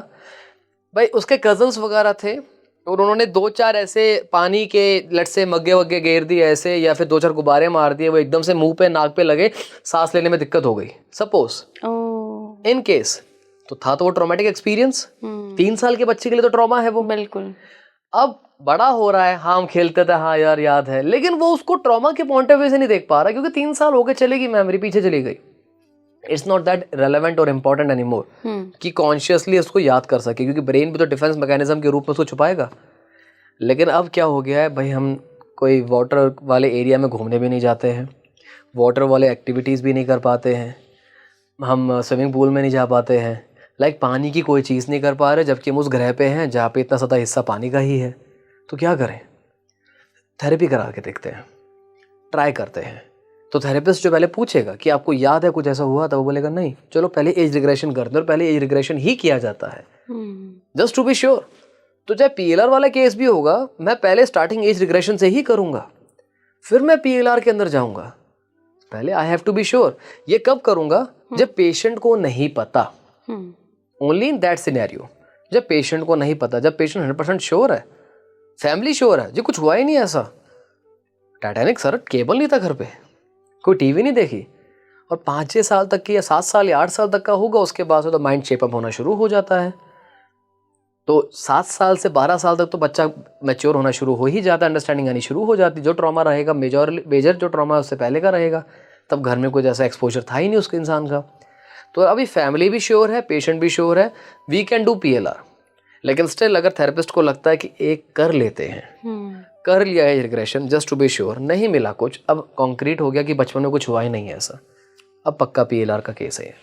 भाई उसके कजन्स वगैरह थे और उन्होंने 2-4 ऐसे पानी के लेट्स से मग्गे वग्गे घेर दिए ऐसे, या फिर 2-4 गुब्बारे मार दिए, वो एकदम से मुंह पे नाक पे लगे, सांस लेने में दिक्कत हो गई, सपोज इन केस, तो था तो वो ट्रॉमेटिक एक्सपीरियंस। 3 साल के बच्चे के लिए तो ट्रॉमा है वो। बिल्कुल। अब बड़ा हो रहा है, हाँ हम खेलते थे, हाँ यार याद है, लेकिन वो उसको ट्रॉमा के पॉइंट ऑफ व्यू से नहीं देख पा रहा, क्योंकि 3 साल हो गए, चलेगी मेमोरी पीछे चली गई। इट्स नॉट दैट रेलेवेंट और इम्पोर्टेंट एनीमोर कि कॉन्शियसली उसको याद कर सके, क्योंकि ब्रेन भी तो डिफेंस मैकेनिज्म के रूप में उसको छुपाएगा। लेकिन अब क्या हो गया है भाई, हम कोई वाटर वाले एरिया में घूमने भी नहीं जाते हैं, वाटर वाले एक्टिविटीज़ भी नहीं कर पाते हैं, हम स्विमिंग पूल में नहीं जा पाते हैं, लाइक पानी की कोई चीज़ नहीं कर पा रहे, जबकि हम उस ग्रह पे हैं जहाँ पे इतना ज़्यादा हिस्सा पानी का ही है। तो क्या करें? थेरेपी करा के देखते हैं, ट्राई करते हैं। तो थेरेपिस्ट जो पहले पूछेगा कि आपको याद है कुछ ऐसा हुआ था, वो बोलेगा नहीं, चलो पहले एज रिग्रेशन करते हैं, और पहले एज रिग्रेशन ही किया जाता है जस्ट टू बी श्योर। तो चाहे PLR वाला केस भी होगा, मैं पहले स्टार्टिंग एज रिग्रेशन से ही करूंगा, फिर मैं PLR के अंदर जाऊंगा। पहले I have to be sure. ये कब करूंगा? जब पेशेंट को नहीं पता, ओनली इन दैट सिनेरियो। जब पेशेंट को नहीं पता, जब पेशेंट 100% श्योर है, फैमिली श्योर है, जी कुछ हुआ ही नहीं ऐसा, टाइटैनिक सर केबल नहीं था घर पे, कोई टीवी नहीं देखी, और 5-6 साल तक की या 7 साल या 8 साल तक का होगा, उसके बाद तो माइंड शेपअप होना शुरू हो जाता है। तो 7 साल से 12 साल तक तो बच्चा मैच्योर होना शुरू हो ही जाता है, अंडरस्टैंडिंग आनी शुरू हो जाती है। जो ट्रॉमा रहेगा मेजर जो ट्रॉमा है उससे पहले का रहेगा, तब घर में कोई जैसा एक्सपोजर था ही नहीं उसके इंसान का। तो अभी फैमिली भी श्योर है, पेशेंट भी श्योर है, वी कैन डू PLR। लेकिन स्टिल अगर थेरेपिस्ट को लगता है कि एक कर लेते हैं, कर लिया है regression just to be sure, नहीं मिला कुछ, अब कॉन्क्रीट हो गया कि बचपन में कुछ हुआ ही नहीं है ऐसा, अब पक्का PLR का केस है।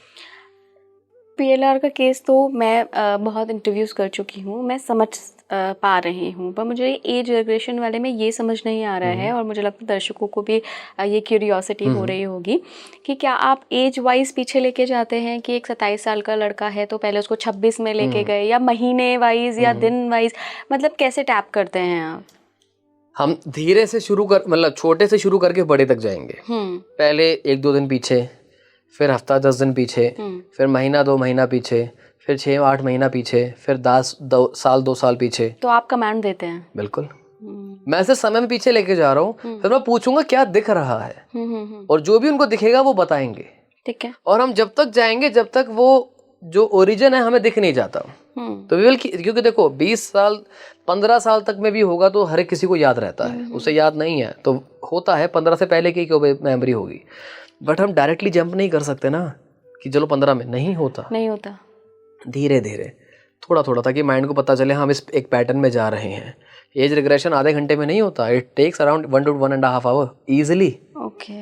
PLR का केस तो मैं बहुत इंटरव्यूज़ कर चुकी हूँ, मैं समझ पा रही हूँ, पर मुझे एज रिग्रेशन वाले में ये समझ नहीं आ रहा है, और मुझे लगता है दर्शकों को भी ये क्यूरियोसिटी हो रही होगी कि क्या आप एज वाइज पीछे लेके जाते हैं कि एक 27 साल का लड़का है तो पहले उसको 26 में लेके गए, या महीने वाइज या दिन वाइज, मतलब कैसे टैप करते हैं आप? हम धीरे से शुरू कर, मतलब छोटे से शुरू करके बड़े तक जाएंगे। पहले 1-2 दिन पीछे, फिर हफ्ता 10 दिन पीछे, फिर महीना 2 महीना पीछे, फिर 6-8 महीना पीछे, फिर 2 साल पीछे। तो आप कमांड देते हैं? बिल्कुल। मैं ऐसे समय में पीछे लेके जा रहा हूँ, फिर मैं पूछूंगा क्या दिख रहा है, और जो भी उनको दिखेगा वो बताएंगे। ठीक है। और हम जब तक जाएंगे जब तक वो जो ओरिजिन है हमें दिख नहीं जाता। तो विल क्योंकि देखो 20 साल 15 साल तक में भी होगा तो हर एक किसी को याद रहता है, उसे याद नहीं है तो होता है 15 से पहले की क्यों मेमोरी होगी। बट हम डायरेक्टली जंप नहीं कर सकते ना कि चलो 15 में, नहीं होता। धीरे धीरे थोड़ा थोड़ा, ताकि माइंड को पता चले हम इस एक पैटर्न में जा रहे हैं। एज रिग्रेशन आधे घंटे में नहीं होता, it takes around 1 to 1.5 hour easily. Okay.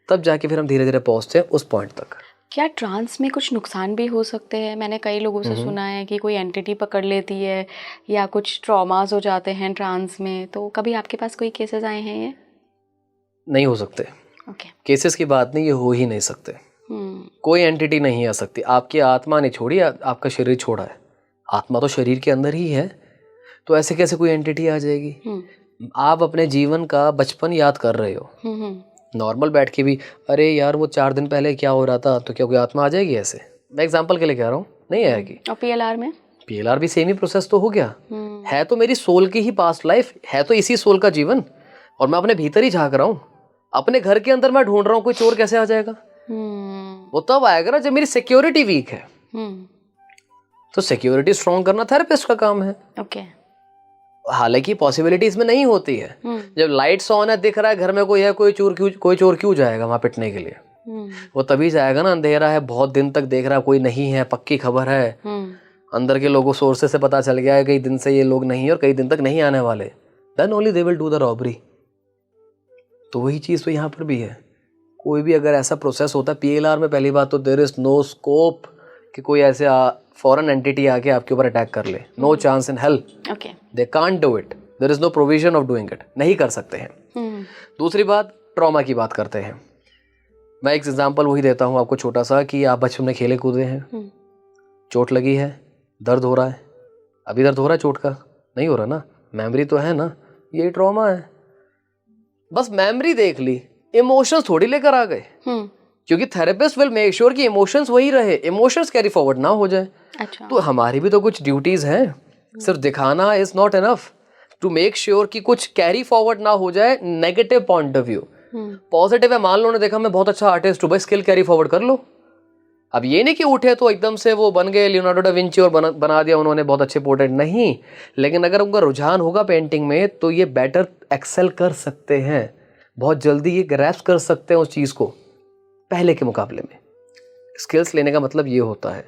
तब जाके फिर हम धीरे धीरे पहुंचते हैं उस पॉइंट तक। क्या ट्रांस में कुछ नुकसान भी हो सकते हैं? मैंने कई लोगों से सुना है कि कोई एंटिटी पकड़ लेती है या कुछ ट्रॉमास हो जाते हैं ट्रांस में, तो कभी आपके पास कोई केसेस आए हैं ये? नहीं हो सकते। ओके। केसेस की बात नहीं, ये हो ही नहीं सकते। कोई एंटिटी नहीं आ सकती। आपकी आत्मा ने छोड़ी, आपका शरीर छोड़ा है, आत्मा तो शरीर के अंदर ही है, तो ऐसे कैसे कोई एंटिटी आ जाएगी? आप अपने जीवन का बचपन याद कर रहे हो, नॉर्मल बैठ के भी अरे यार वो 4 दिन पहले क्या हो रहा था, तो क्या कोई आत्मा आ जाएगी ऐसे? मैं एग्जांपल के लिए कह रहा हूँ, नहीं आएगी। और पीएलआर में? पीएलआर भी सेम ही प्रोसेस तो हो गया। है तो मेरी सोल की ही पास्ट लाइफ, है तो इसी सोल का जीवन, और मैं अपने भीतर ही झांक रहा हूँ। अपने घर के अंदर मैं ढूंढ रहा हूँ, कोई चोर कैसे आ जाएगा? वो तब आएगा ना जब मेरी सिक्योरिटी वीक है। तो सिक्योरिटी स्ट्रॉन्ग करना थेरेपिस्ट का काम है। ओके। हालांकि पॉसिबिलिटी इसमें नहीं होती है। जब लाइट्स ऑन है, दिख रहा है घर में कोई है, कोई चोर क्यों जाएगा वहां पिटने के लिए? वो तभी जाएगा ना, अंधेरा है, बहुत दिन तक देख रहा है, कोई नहीं है, पक्की खबर है, अंदर के लोगों सोर्सेस से पता चल गया है कई दिन से ये लोग नहीं है और कई दिन तक नहीं आने वाले, then only they will do the robbery. तो वही चीज तो यहाँ पर भी है। कोई भी अगर ऐसा प्रोसेस होता है पीएलआर में, पहली बात तो देयर इज नो स्कोप कि कोई ऐसे फॉरेन एंटिटी आके आपके ऊपर अटैक कर ले। No chance in hell. Okay. They can't do it, there is no provision of doing it, नहीं कर सकते हैं। दूसरी बात, ट्रॉमा की बात करते हैं। मैं एक एग्जांपल वही देता हूँ आपको छोटा सा, कि आप बचपन में खेले कूदे हैं, चोट लगी है, दर्द हो रहा है, अभी दर्द हो रहा है चोट का? नहीं हो रहा ना, मेमोरी तो है ना, यही ट्रॉमा है। बस मेमोरी देख ली, इमोशंस थोड़ी लेकर आ गए। क्योंकि थेरेपिस्ट विल मेक श्योर कि इमोशंस वही रहे, इमोशंस कैरी फॉरवर्ड ना हो जाए। अच्छा। तो हमारी भी तो कुछ ड्यूटीज हैं, सिर्फ दिखाना is not enough to make sure कि कुछ कैरी फॉरवर्ड ना हो जाए negative point of view. Positive है, मान लो ने देखा मैं बहुत अच्छा आर्टिस्ट हूँ, भाई स्किल कैरी फॉरवर्ड कर लो। अब ये नहीं कि उठे तो एकदम से वो बन गए लियोनार्डो डा विंची और बना दिया उन्होंने बहुत अच्छे पोर्ट्रेट, नहीं। लेकिन अगर उनका रुझान होगा पेंटिंग में तो ये बेटर एक्सेल कर सकते हैं, बहुत जल्दी ये ग्रैस्प कर सकते हैं उस चीज़ को पहले के मुकाबले में। स्किल्स लेने का मतलब ये होता है।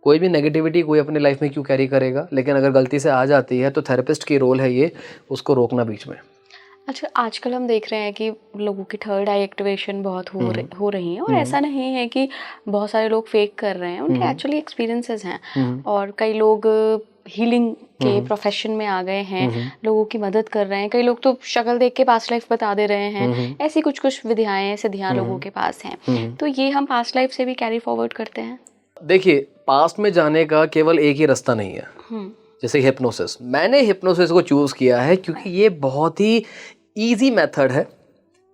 कोई भी नेगेटिविटी कोई अपने लाइफ में क्यों कैरी करेगा, लेकिन अगर गलती से आ जाती है तो थेरेपिस्ट की रोल है ये उसको रोकना बीच में। अच्छा, आजकल हम देख रहे हैं कि लोगों की थर्ड आई एक्टिवेशन बहुत हो रही है, और ऐसा नहीं है कि बहुत सारे लोग फेक कर रहे हैं, उनके एक्चुअली एक्सपीरियंसेस हैं, और कई लोग हीलिंग के प्रोफेशन में आ गए हैं, लोगों की मदद कर रहे हैं। कई लोग तो शक्ल देख के पास्ट लाइफ बता दे रहे हैं, ऐसी कुछ विधियाएं सिद्धियां लोगों के पास हैं। तो ये हम पास्ट लाइफ से भी कैरी फॉरवर्ड करते हैं? देखिए, पास्ट में जाने का केवल एक ही रास्ता नहीं है, जैसे हिप्नोसिस। मैंने हिप्नोसिस को चूज किया है क्योंकि ये बहुत ही इजी मेथड है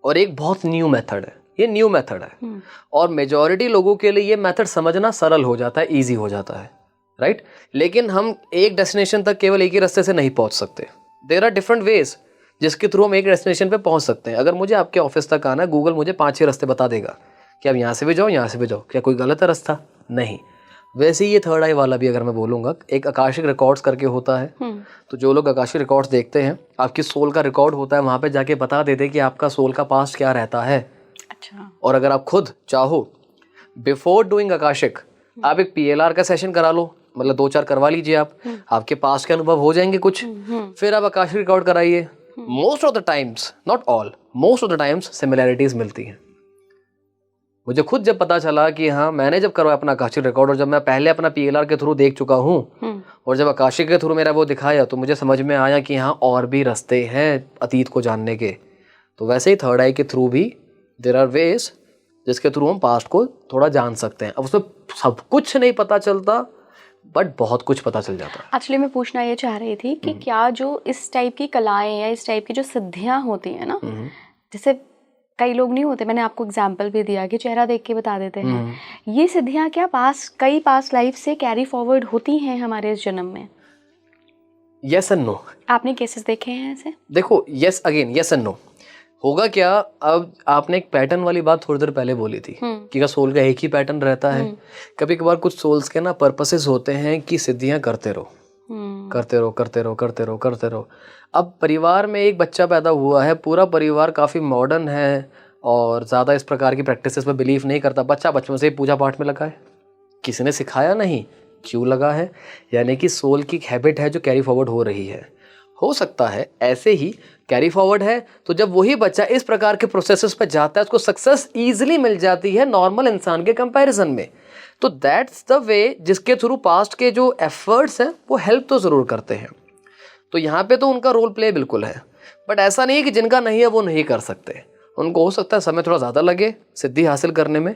और एक बहुत न्यू मेथड है। ये न्यू मेथड है और मेजॉरिटी लोगों के लिए ये मेथड समझना सरल हो जाता है, इजी हो जाता है, राइट। लेकिन हम एक डेस्टिनेशन तक केवल एक ही रास्ते से नहीं पहुंच सकते। देयर आर डिफरेंट वेज जिसके थ्रू हम एक डेस्टिनेशन पे पहुंच सकते हैं। अगर मुझे आपके ऑफिस तक आना है, गूगल मुझे 5-6 रास्ते बता देगा कि आप यहाँ से भी जाओ, यहाँ से भी जाओ। क्या कोई गलत है रास्ता? नहीं। वैसे ही ये थर्ड आई वाला भी अगर मैं बोलूँगा, एक आकाशिक रिकॉर्ड्स करके होता है। तो जो लोग आकाशिक रिकॉर्ड्स देखते हैं, आपकी सोल का रिकॉर्ड होता है, वहाँ पे जाके बता देते कि आपका सोल का पास्ट क्या रहता है। अच्छा। और अगर आप खुद चाहो, बिफोर डूइंग आकाशिक, आप एक पीएलआर का सेशन करा लो, मतलब 2-4 करवा लीजिए आप, आपके पास्ट के अनुभव हो जाएंगे कुछ। फिर आप आकाशिक रिकॉर्ड कराइए। Most of the times, not all, most of the times similarities मिलती हैं। मुझे खुद जब पता चला कि हाँ, मैंने जब करवाया अपना आकाशिक रिकॉर्ड और जब मैं पहले अपना पीएलआर के थ्रू देख चुका हूँ और जब आकाशिक के थ्रू मेरा वो दिखाया, तो मुझे समझ में आया कि हाँ, और भी रास्ते हैं अतीत को जानने के। तो वैसे ही थर्ड आई के थ्रू भी देयर आर वेज जिसके थ्रू हम पास्ट को थोड़ा जान सकते हैं। अब उसमें सब कुछ नहीं पता चलता, बट बहुत कुछ पता चल जाता है। एक्चुअली मैं पूछना ये चाह रही थी कि क्या जो इस टाइप की कलाएं या इस टाइप की जो सिद्धियां होती हैं ना, जैसे कई लोग नहीं होते, मैंने आपको एग्जांपल भी दिया कि चेहरा देख के बता देते हैं, ये सिद्धियां क्या कई पास्ट लाइफ से कैरी फॉरवर्ड होती हैं हमारे इस जन्म में? Yes and no. आपने केसेस देखे हैं ऐसे? देखो, yes again, yes and no. होगा क्या, अब आपने एक पैटर्न वाली बात थोड़ी देर पहले बोली थी कि का सोल का एक ही पैटर्न रहता है। कभी कभार कुछ सोल्स के ना पर्पसेस होते हैं कि सिद्धियां करते रहो करते रहो करते रहो करते रहो करते रहो। अब परिवार में एक बच्चा पैदा हुआ है, पूरा परिवार काफ़ी मॉडर्न है और ज़्यादा इस प्रकार की प्रैक्टिसेस पे बिलीव नहीं करता, बच्चा बचपन से ही पूजा पाठ में लगा है, किसी ने सिखाया नहीं, क्यों लगा है, यानी कि सोल की हैबिट है जो कैरी फॉरवर्ड हो रही है। हो सकता है ऐसे ही कैरी फॉरवर्ड है, तो जब वही बच्चा इस प्रकार के प्रोसेसेस पे जाता है उसको सक्सेस ईजिली मिल जाती है नॉर्मल इंसान के कंपैरिजन में। तो दैट्स द वे जिसके थ्रू पास्ट के जो एफर्ट्स हैं वो हेल्प तो ज़रूर करते हैं। तो यहाँ पे तो उनका रोल प्ले बिल्कुल है, बट ऐसा नहीं है कि जिनका नहीं है वो नहीं कर सकते। उनको हो सकता है समय थोड़ा ज़्यादा लगे सिद्धि हासिल करने में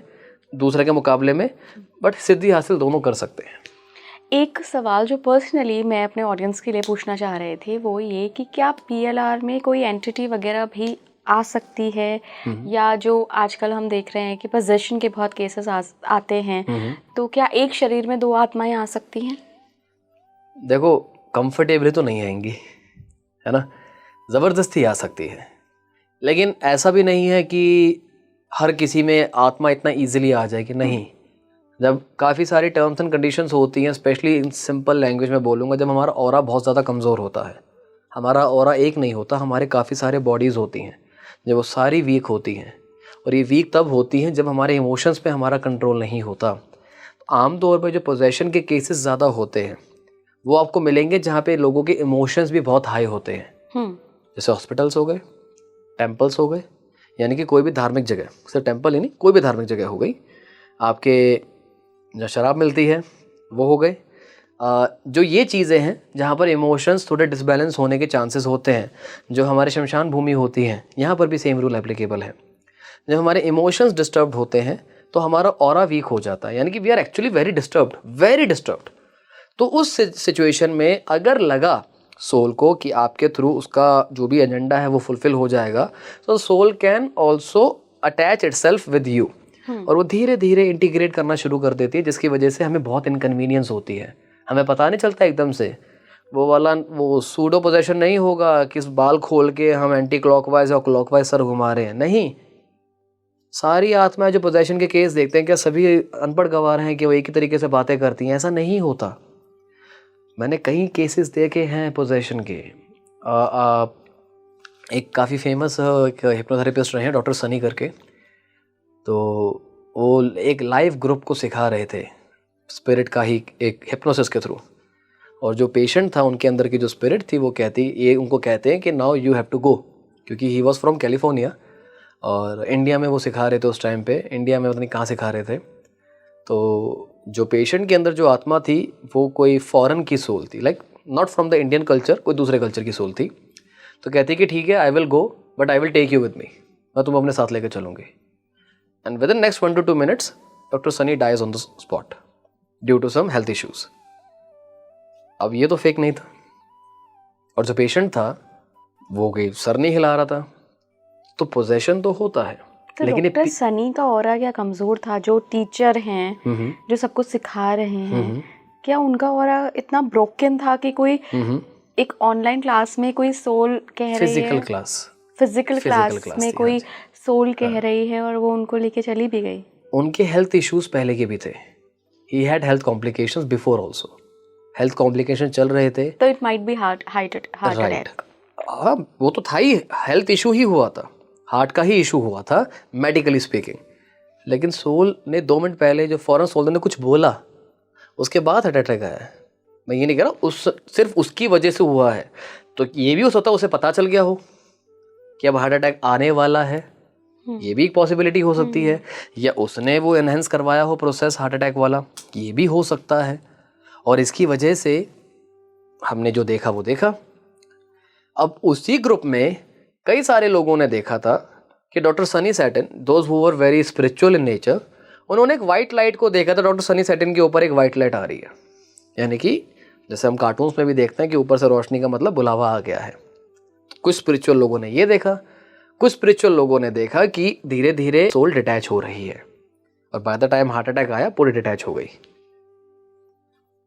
दूसरे के मुकाबले में, बट सिद्धि हासिल दोनों कर सकते हैं। एक सवाल जो पर्सनली मैं अपने ऑडियंस के लिए पूछना चाह रहे थे वो ये कि क्या PLR में कोई एंटिटी वगैरह भी आ सकती है, या जो आजकल हम देख रहे हैं कि पोजेशन के बहुत केसेस आते हैं, तो क्या एक शरीर में दो आत्माएं आ सकती हैं? देखो कंफर्टेबली तो नहीं आएंगी, है ना, ज़बरदस्ती आ सकती है, लेकिन ऐसा भी नहीं है कि हर किसी में आत्मा इतना ईजिली आ जाएगी, नहीं। जब काफ़ी सारी टर्म्स एंड कंडीशंस होती हैं, स्पेशली इन सिंपल लैंग्वेज में बोलूँगा, जब हमारा ऑरा बहुत ज़्यादा कमज़ोर होता है, हमारा ऑरा एक नहीं होता, हमारे काफ़ी सारे बॉडीज़ होती हैं, जब वो सारी वीक होती हैं, और ये वीक तब होती हैं जब हमारे इमोशंस पे हमारा कंट्रोल नहीं होता। आमतौर पर जो पोजेशन के केसेस ज़्यादा होते हैं वो आपको मिलेंगे जहाँ पे लोगों के इमोशंस भी बहुत हाई होते हैं, जैसे हॉस्पिटल्स हो गए, टेम्पल्स हो गए, यानी कि कोई भी धार्मिक जगह, सिर्फ टेम्पल ही नहीं, कोई भी धार्मिक जगह हो गई, आपके जो शराब मिलती है वो हो गए, जो ये चीज़ें हैं जहाँ पर इमोशंस थोड़े डिसबैलेंस होने के चांसेस होते हैं, जो हमारे शमशान भूमि होती हैं, यहाँ पर भी सेम रूल एप्लीकेबल है। जब हमारे इमोशंस डिस्टर्ब्ड होते हैं तो हमारा ऑरा वीक हो जाता है, यानी कि we are actually very disturbed. तो उस सिचुएशन में अगर लगा सोल को कि आपके थ्रू उसका जो भी एजेंडा है वो फुलफिल हो जाएगा, तो soul can also attach itself with you, और वो धीरे धीरे इंटीग्रेट करना शुरू कर देती है, जिसकी वजह से हमें बहुत इनकन्वीनियंस होती है, हमें पता नहीं चलता एकदम से। वो सूडो पोजेशन नहीं होगा कि बाल खोल के हम एंटी क्लॉकवाइज और क्लॉकवाइज सर घुमा रहे हैं, नहीं। सारी आत्माएं जो पोजेशन के केस देखते हैं, क्या सभी अनपढ़ गवार हैं कि वो एक ही तरीके से बातें करती हैं? ऐसा नहीं होता। मैंने कई केसेस देखे हैं पोजेशन के। एक काफ़ी फेमस एक हिप्नोथेरेपिस्ट रहे हैं डॉक्टर सनी करके, तो वो एक लाइव ग्रुप को सिखा रहे थे स्पिरिट का ही एक हिप्नोसिस के थ्रू, और जो पेशेंट था उनके अंदर की जो स्पिरिट थी वो उनको कहते हैं कि now you have to go, क्योंकि ही वॉज फ्रॉम कैलिफोर्निया और इंडिया में वो सिखा रहे थे उस टाइम पे, इंडिया में पता नहीं कहाँ सिखा रहे थे। तो जो पेशेंट के अंदर जो आत्मा थी वो कोई फॉरेन की सोल थी, like not from the Indian culture, कोई दूसरे कल्चर की सोल थी। तो कहती कि ठीक है, I will go but I will take you with me, मैं तुम्हें अपने साथ लेकर चलूँगी। And within next 1 to 2 minutes doctor Sunny dies on the spot due to some health issues. अब ये तो फेक नहीं था, और जो पेशेंट था वो कोई सर नहीं हिला रहा था, तो पोजेशन तो होता है। तो लेकिन डॉक्टर सनी का ऑरा क्या कमजोर था? जो टीचर हैं जो सबको सिखा रहे हैं, क्या उनका ऑरा इतना ब्रोकन था कि कोई एक ऑनलाइन क्लास में कोई सोल कह रही है, फिजिकल क्लास में कोई सोल कह रही है और वो उनको लेके चली भी गई? उनके हेल्थ इश्यूज पहले के भी थे, he had health complications before also, health complication चल रहे थे, तो it might be heart attack. हाँ, वो तो था ही, हेल्थ इशू ही हुआ था, हार्ट का ही इशू हुआ था मेडिकली स्पीकिंग। लेकिन सोल ने 2 मिनट पहले जो फॉरेन सोल ने कुछ बोला, उसके बाद हार्ट अटैक आया। मैं ये नहीं कह रहा सिर्फ उसकी वजह से हुआ है, तो ये भी हो सकता है उसे पता चल गया हो कि अब हार्ट अटैक आने वाला है, ये भी एक पॉसिबिलिटी हो सकती है, या उसने वो एनहेंस करवाया हो प्रोसेस हार्ट अटैक वाला, ये भी हो सकता है, और इसकी वजह से हमने जो देखा वो देखा। अब उसी ग्रुप में कई सारे लोगों ने देखा था कि doctor Sunny satin, those who were very spiritual in nature, उन्होंने एक वाइट लाइट को देखा था, डॉक्टर सनी सैटिन के ऊपर एक वाइट लाइट आ रही है, यानी कि जैसे हम कार्टून्स में भी देखते हैं कि ऊपर से रोशनी का मतलब बुलावा आ गया है। कुछ स्पिरिचुअल लोगों ने ये देखा, कुछ स्पिरिचुअल लोगों ने देखा कि धीरे धीरे सोल डिटैच हो रही है, और by the time heart attack आया पूरी डिटैच हो गई।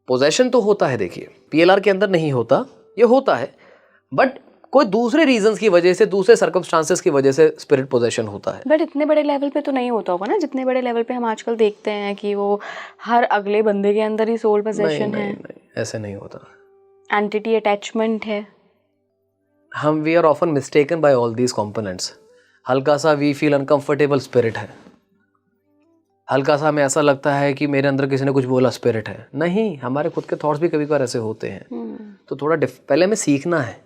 पोजेशन तो होता है, देखिए PLR के अंदर नहीं होता, ये होता है, बट कोई दूसरे रीजंस की वजह से, दूसरे सर्कमस्टांसेस की वजह से स्पिरिट पोजेशन होता है। बट इतने बड़े लेवल पे तो नहीं होता होगा ना, जितने बड़े लेवल पे हम आजकल देखते हैं कि वो हर अगले बंदे के अंदर ही सोल पोजेशन है। नहीं, ऐसे नहीं होता। एंटिटी अटैचमेंट है। हम we are often mistaken by all these components. हल्का सा वी फील अनकंफर्टेबल, स्पिरिट है। हल्का सा हमें ऐसा लगता है कि मेरे अंदर किसी ने कुछ बोला, स्पिरिट है। नहीं, हमारे खुद के थॉट्स भी कभी कभार ऐसे होते हैं। तो थोड़ा पहले हमें सीखना है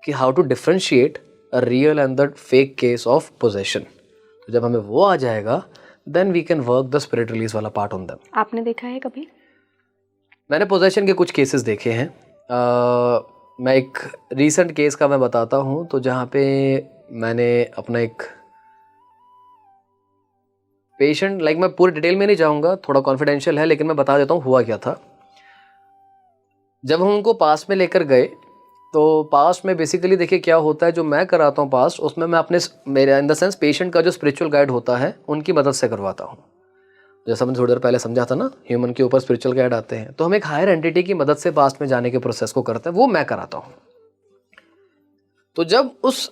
कि how to differentiate a real and the fake case of possession. तो जब हमें वो आ जाएगा, then we can work the spirit release वाला पार्ट ऑन देम। आपने देखा है कभी? मैंने पोजेशन के कुछ केसेस देखे हैं। मैं एक रीसेंट केस का मैं बताता हूँ। तो जहाँ पे मैंने अपना एक पेशेंट, लाइक मैं पूरे डिटेल में नहीं जाऊँगा, थोड़ा कॉन्फिडेंशियल है, लेकिन मैं बता देता हूँ हुआ क्या था। जब हम उनको पास में लेकर गए, तो पास में बेसिकली देखिए क्या होता है, जो मैं कराता हूँ पास, उसमें मैं अपने मेरे इन द सेंस पेशेंट का जो स्पिरिचुअल गाइड होता है उनकी मदद से करवाता हूँ। जैसा मैंने थोड़ी देर पहले समझा था ना, ह्यूमन के ऊपर स्पिरिचुअल गाइड आते हैं, तो हम एक हायर एंटिटी की मदद से पास्ट में जाने के प्रोसेस को करते हैं, वो मैं कराता हूँ। तो जब उस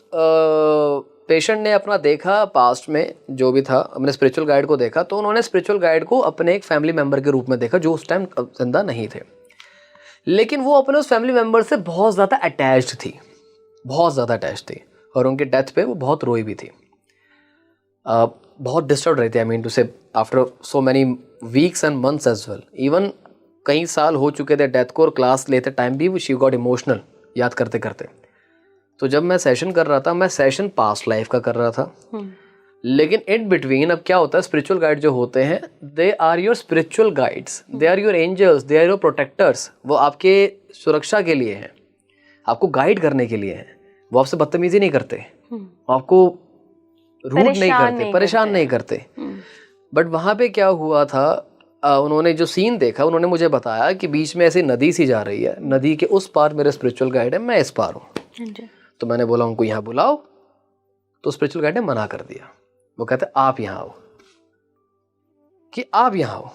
पेशेंट ने अपना देखा पास्ट में जो भी था, अपने स्पिरिचुअल गाइड को देखा, तो उन्होंने स्पिरिचुअल गाइड को अपने एक फैमिली मेंबर के रूप में देखा, जो उस टाइम जिंदा नहीं थे। लेकिन वो अपने उस फैमिली मेंबर से बहुत ज़्यादा अटैच्ड थी, बहुत ज़्यादा अटैच्ड थी, और उनके डेथ पे वो बहुत रोई भी थी, बहुत डिस्टर्ब रही थी। I mean to say after so many weeks and months as well, even कई साल हो चुके थे डेथ को, और क्लास लेते टाइम भी शी गॉट इमोशनल याद करते करते। तो जब मैं सेशन कर रहा था, मैं सेशन पास्ट लाइफ का कर रहा था, लेकिन इन बिटवीन अब क्या होता है, स्पिरिचुअल गाइड जो होते हैं, they are your spiritual guides, they are your angels, they are your protectors. वो आपके सुरक्षा के लिए हैं, आपको गाइड करने के लिए हैं। वो आपसे बदतमीजी नहीं करते, आपको रूड नहीं करते, परेशान नहीं करते। बट वहाँ पे क्या हुआ था, उन्होंने जो सीन देखा, उन्होंने मुझे बताया कि बीच में ऐसी नदी सी जा रही है, नदी के उस पार मेरे स्पिरिचुअल गाइड है, मैं इस पार हूँ। तो मैंने बोला उनको यहाँ बुलाओ, तो स्पिरिचुअल गाइड ने मना कर दिया। वो कहते आप यहाँ आओ, कि आप यहाँ आओ।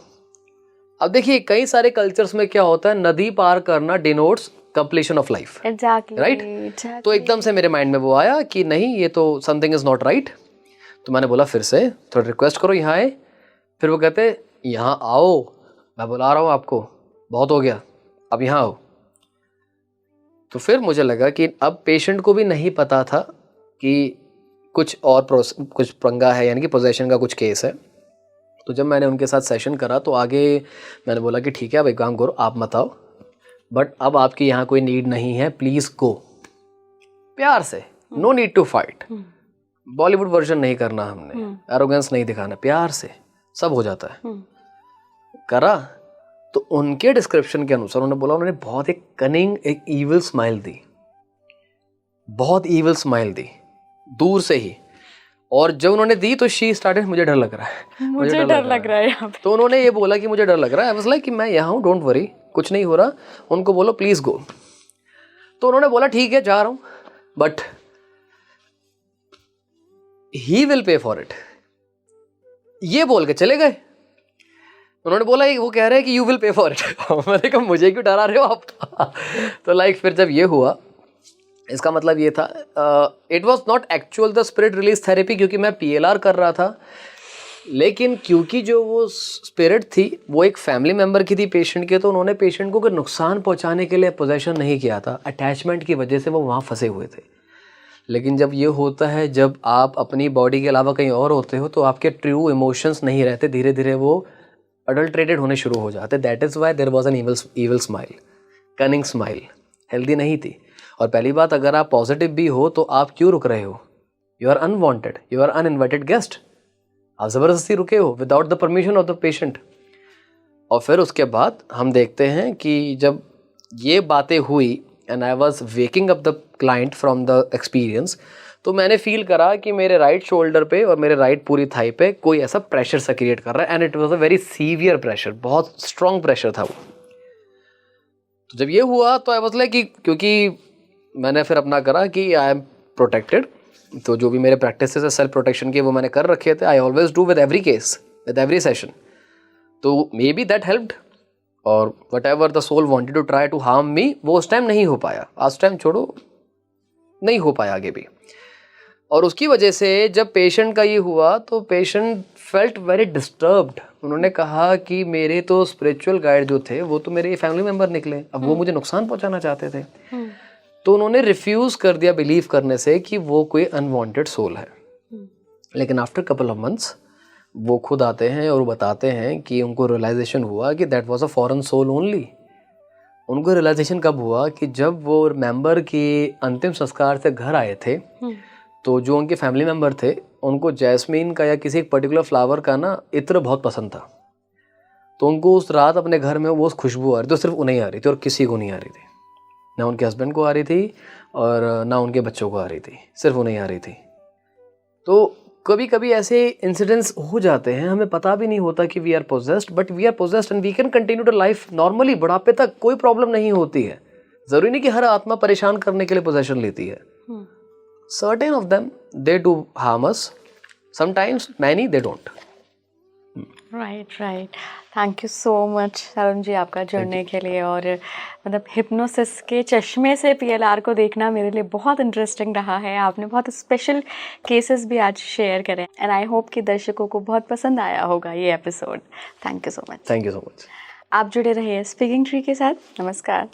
अब देखिए कई सारे कल्चर्स में क्या होता है, नदी पार करना denotes completion of life, right? तो एकदम से मेरे माइंड में वो आया कि नहीं, ये तो समथिंग इज नॉट राइट। तो मैंने बोला फिर से थोड़ा रिक्वेस्ट करो, यहाँ आए। फिर वो कहते यहाँ आओ, मैं बुला रहा हूँ आपको, बहुत हो गया, अब यहाँ आओ। तो फिर मुझे लगा कि अब पेशेंट को भी नहीं पता था कि कुछ और कुछ पंगा है, यानी कि पोजेशन का कुछ केस है। तो जब मैंने उनके साथ सेशन करा, तो आगे मैंने बोला कि ठीक है, अब एक काम करो, आप मत आओ, बट अब आपकी यहाँ कोई नीड नहीं है, प्लीज़ गो। प्यार से, no need to fight. Bollywood version नहीं करना हमने, एरोगेंस नहीं दिखाना, प्यार से सब हो जाता है। करा तो उनके डिस्क्रिप्शन के अनुसार उन्होंने बोला, उन्होंने बहुत एक कनिंग, एक ईविल स्माइल दी, बहुत ईविल स्माइल दी दूर से ही। और जब उन्होंने दी तो शी स्टार्टेड, मुझे डर लग रहा है, मुझे डर लग रहा है यहाँ पे। तो उन्होंने ये बोला कि मुझे डर लग रहा है। आई वाज लाइक कि मैं यहाँ हूँ, डोंट वरी, कुछ नहीं हो रहा, उनको बोलो प्लीज गो। तो उन्होंने बोला ठीक है जा रहा हूँ, but he will pay for it, ये बोल के चले गए। उन्होंने बोला वो कह रहे हैं कि you will pay for it. मैंने कहा मुझे क्यों डरा रहे हो आप? तो लाइक फिर जब ये हुआ, इसका मतलब ये था, it was not actual the spirit release therapy, क्योंकि मैं PLR कर रहा था, लेकिन क्योंकि जो वो स्पिरिट थी वो एक फैमिली मेम्बर की थी पेशेंट के, तो उन्होंने पेशेंट को कोई नुकसान पहुंचाने के लिए पोजेशन नहीं किया था, अटैचमेंट की वजह से वो वहाँ फंसे हुए थे। लेकिन जब ये होता है, जब आप अपनी बॉडी के अलावा कहीं और होते हो, तो आपके ट्रू इमोशंस नहीं रहते, धीरे धीरे वो अडल्ट्रेटेड होने शुरू हो जाते। That is why there was an evil smile, cunning smile, healthy नहीं थी। और पहली बात, अगर आप पॉजिटिव भी हो तो आप क्यों रुक रहे हो? You are unwanted, you are uninvited guest, आप ज़बरदस्ती रुके हो without the permission of the patient. और फिर उसके बाद हम देखते हैं कि जब ये बातें हुई and I was waking up the client from the experience, तो मैंने फील करा कि मेरे राइट शोल्डर पे और मेरे राइट पूरी थाई पे कोई ऐसा प्रेशर सा क्रिएट कर रहा है, and it was a very severe pressure, बहुत स्ट्रॉन्ग प्रेशर था वो। तो जब ये हुआ तो आई वाज लाइक कि, क्योंकि मैंने फिर अपना करा कि आई एम प्रोटेक्टेड, तो जो भी मेरे प्रैक्टिसेस है सेल्फ प्रोटेक्शन के वो मैंने कर रखे थे। I always do with every case, with every session. तो मे बी दैट हेल्प्ड, और whatever the soul wanted to try to harm me, वो उस टाइम नहीं हो पाया। आज टाइम छोड़ो, नहीं हो पाया आगे भी। और उसकी वजह से जब पेशेंट का ये हुआ तो पेशेंट फेल्ट वेरी डिस्टर्ब्ड। उन्होंने कहा कि मेरे तो स्पिरिचुअल गाइड जो थे वो तो मेरे फैमिली मेम्बर निकले, अब वो मुझे नुकसान पहुंचाना चाहते थे। तो उन्होंने रिफ्यूज़ कर दिया बिलीव करने से कि वो कोई अनवांटेड सोल है। लेकिन आफ्टर कपल ऑफ मंथ्स वो खुद आते हैं और बताते हैं कि उनको रियलाइजेशन हुआ कि that was a foreign soul only. उनको रियलाइजेशन कब हुआ कि जब वो मेंबर की अंतिम संस्कार से घर आए थे तो जो उनके फैमिली मेंबर थे उनको जैस्मीन का या किसी एक पर्टिकुलर फ्लावर का ना इत्र बहुत पसंद था। तो उनको उस रात अपने घर में वो खुशबू आ रही थी, सिर्फ उन्हें आ रही थी और किसी को नहीं आ रही थी। ना उनके हस्बैंड को आ रही थी और ना उनके बच्चों को आ रही थी, सिर्फ उन्हें आ रही थी। तो कभी कभी ऐसे इंसिडेंट्स हो जाते हैं, हमें पता भी नहीं होता कि we are possessed, but we are possessed and we can continue to life normally. बुढ़ापे तक कोई प्रॉब्लम नहीं होती है। ज़रूरी नहीं कि हर आत्मा परेशान करने के लिए पोजेशन लेती है। Certain of them they do harm us, sometimes many they don't. Right. Thank you so much Tarun ji आपका जुड़ने के लिए। और मतलब हिप्नोसिस के चश्मे से पीएलआर को देखना मेरे लिए बहुत इंटरेस्टिंग रहा है। आपने बहुत स्पेशल केसेस भी आज शेयर करें एंड आई होप कि दर्शकों को बहुत पसंद आया होगा ये episode. Thank you so much. Thank you so much. आप जुड़े रहिए स्पीकिंग ट्री के साथ। नमस्कार।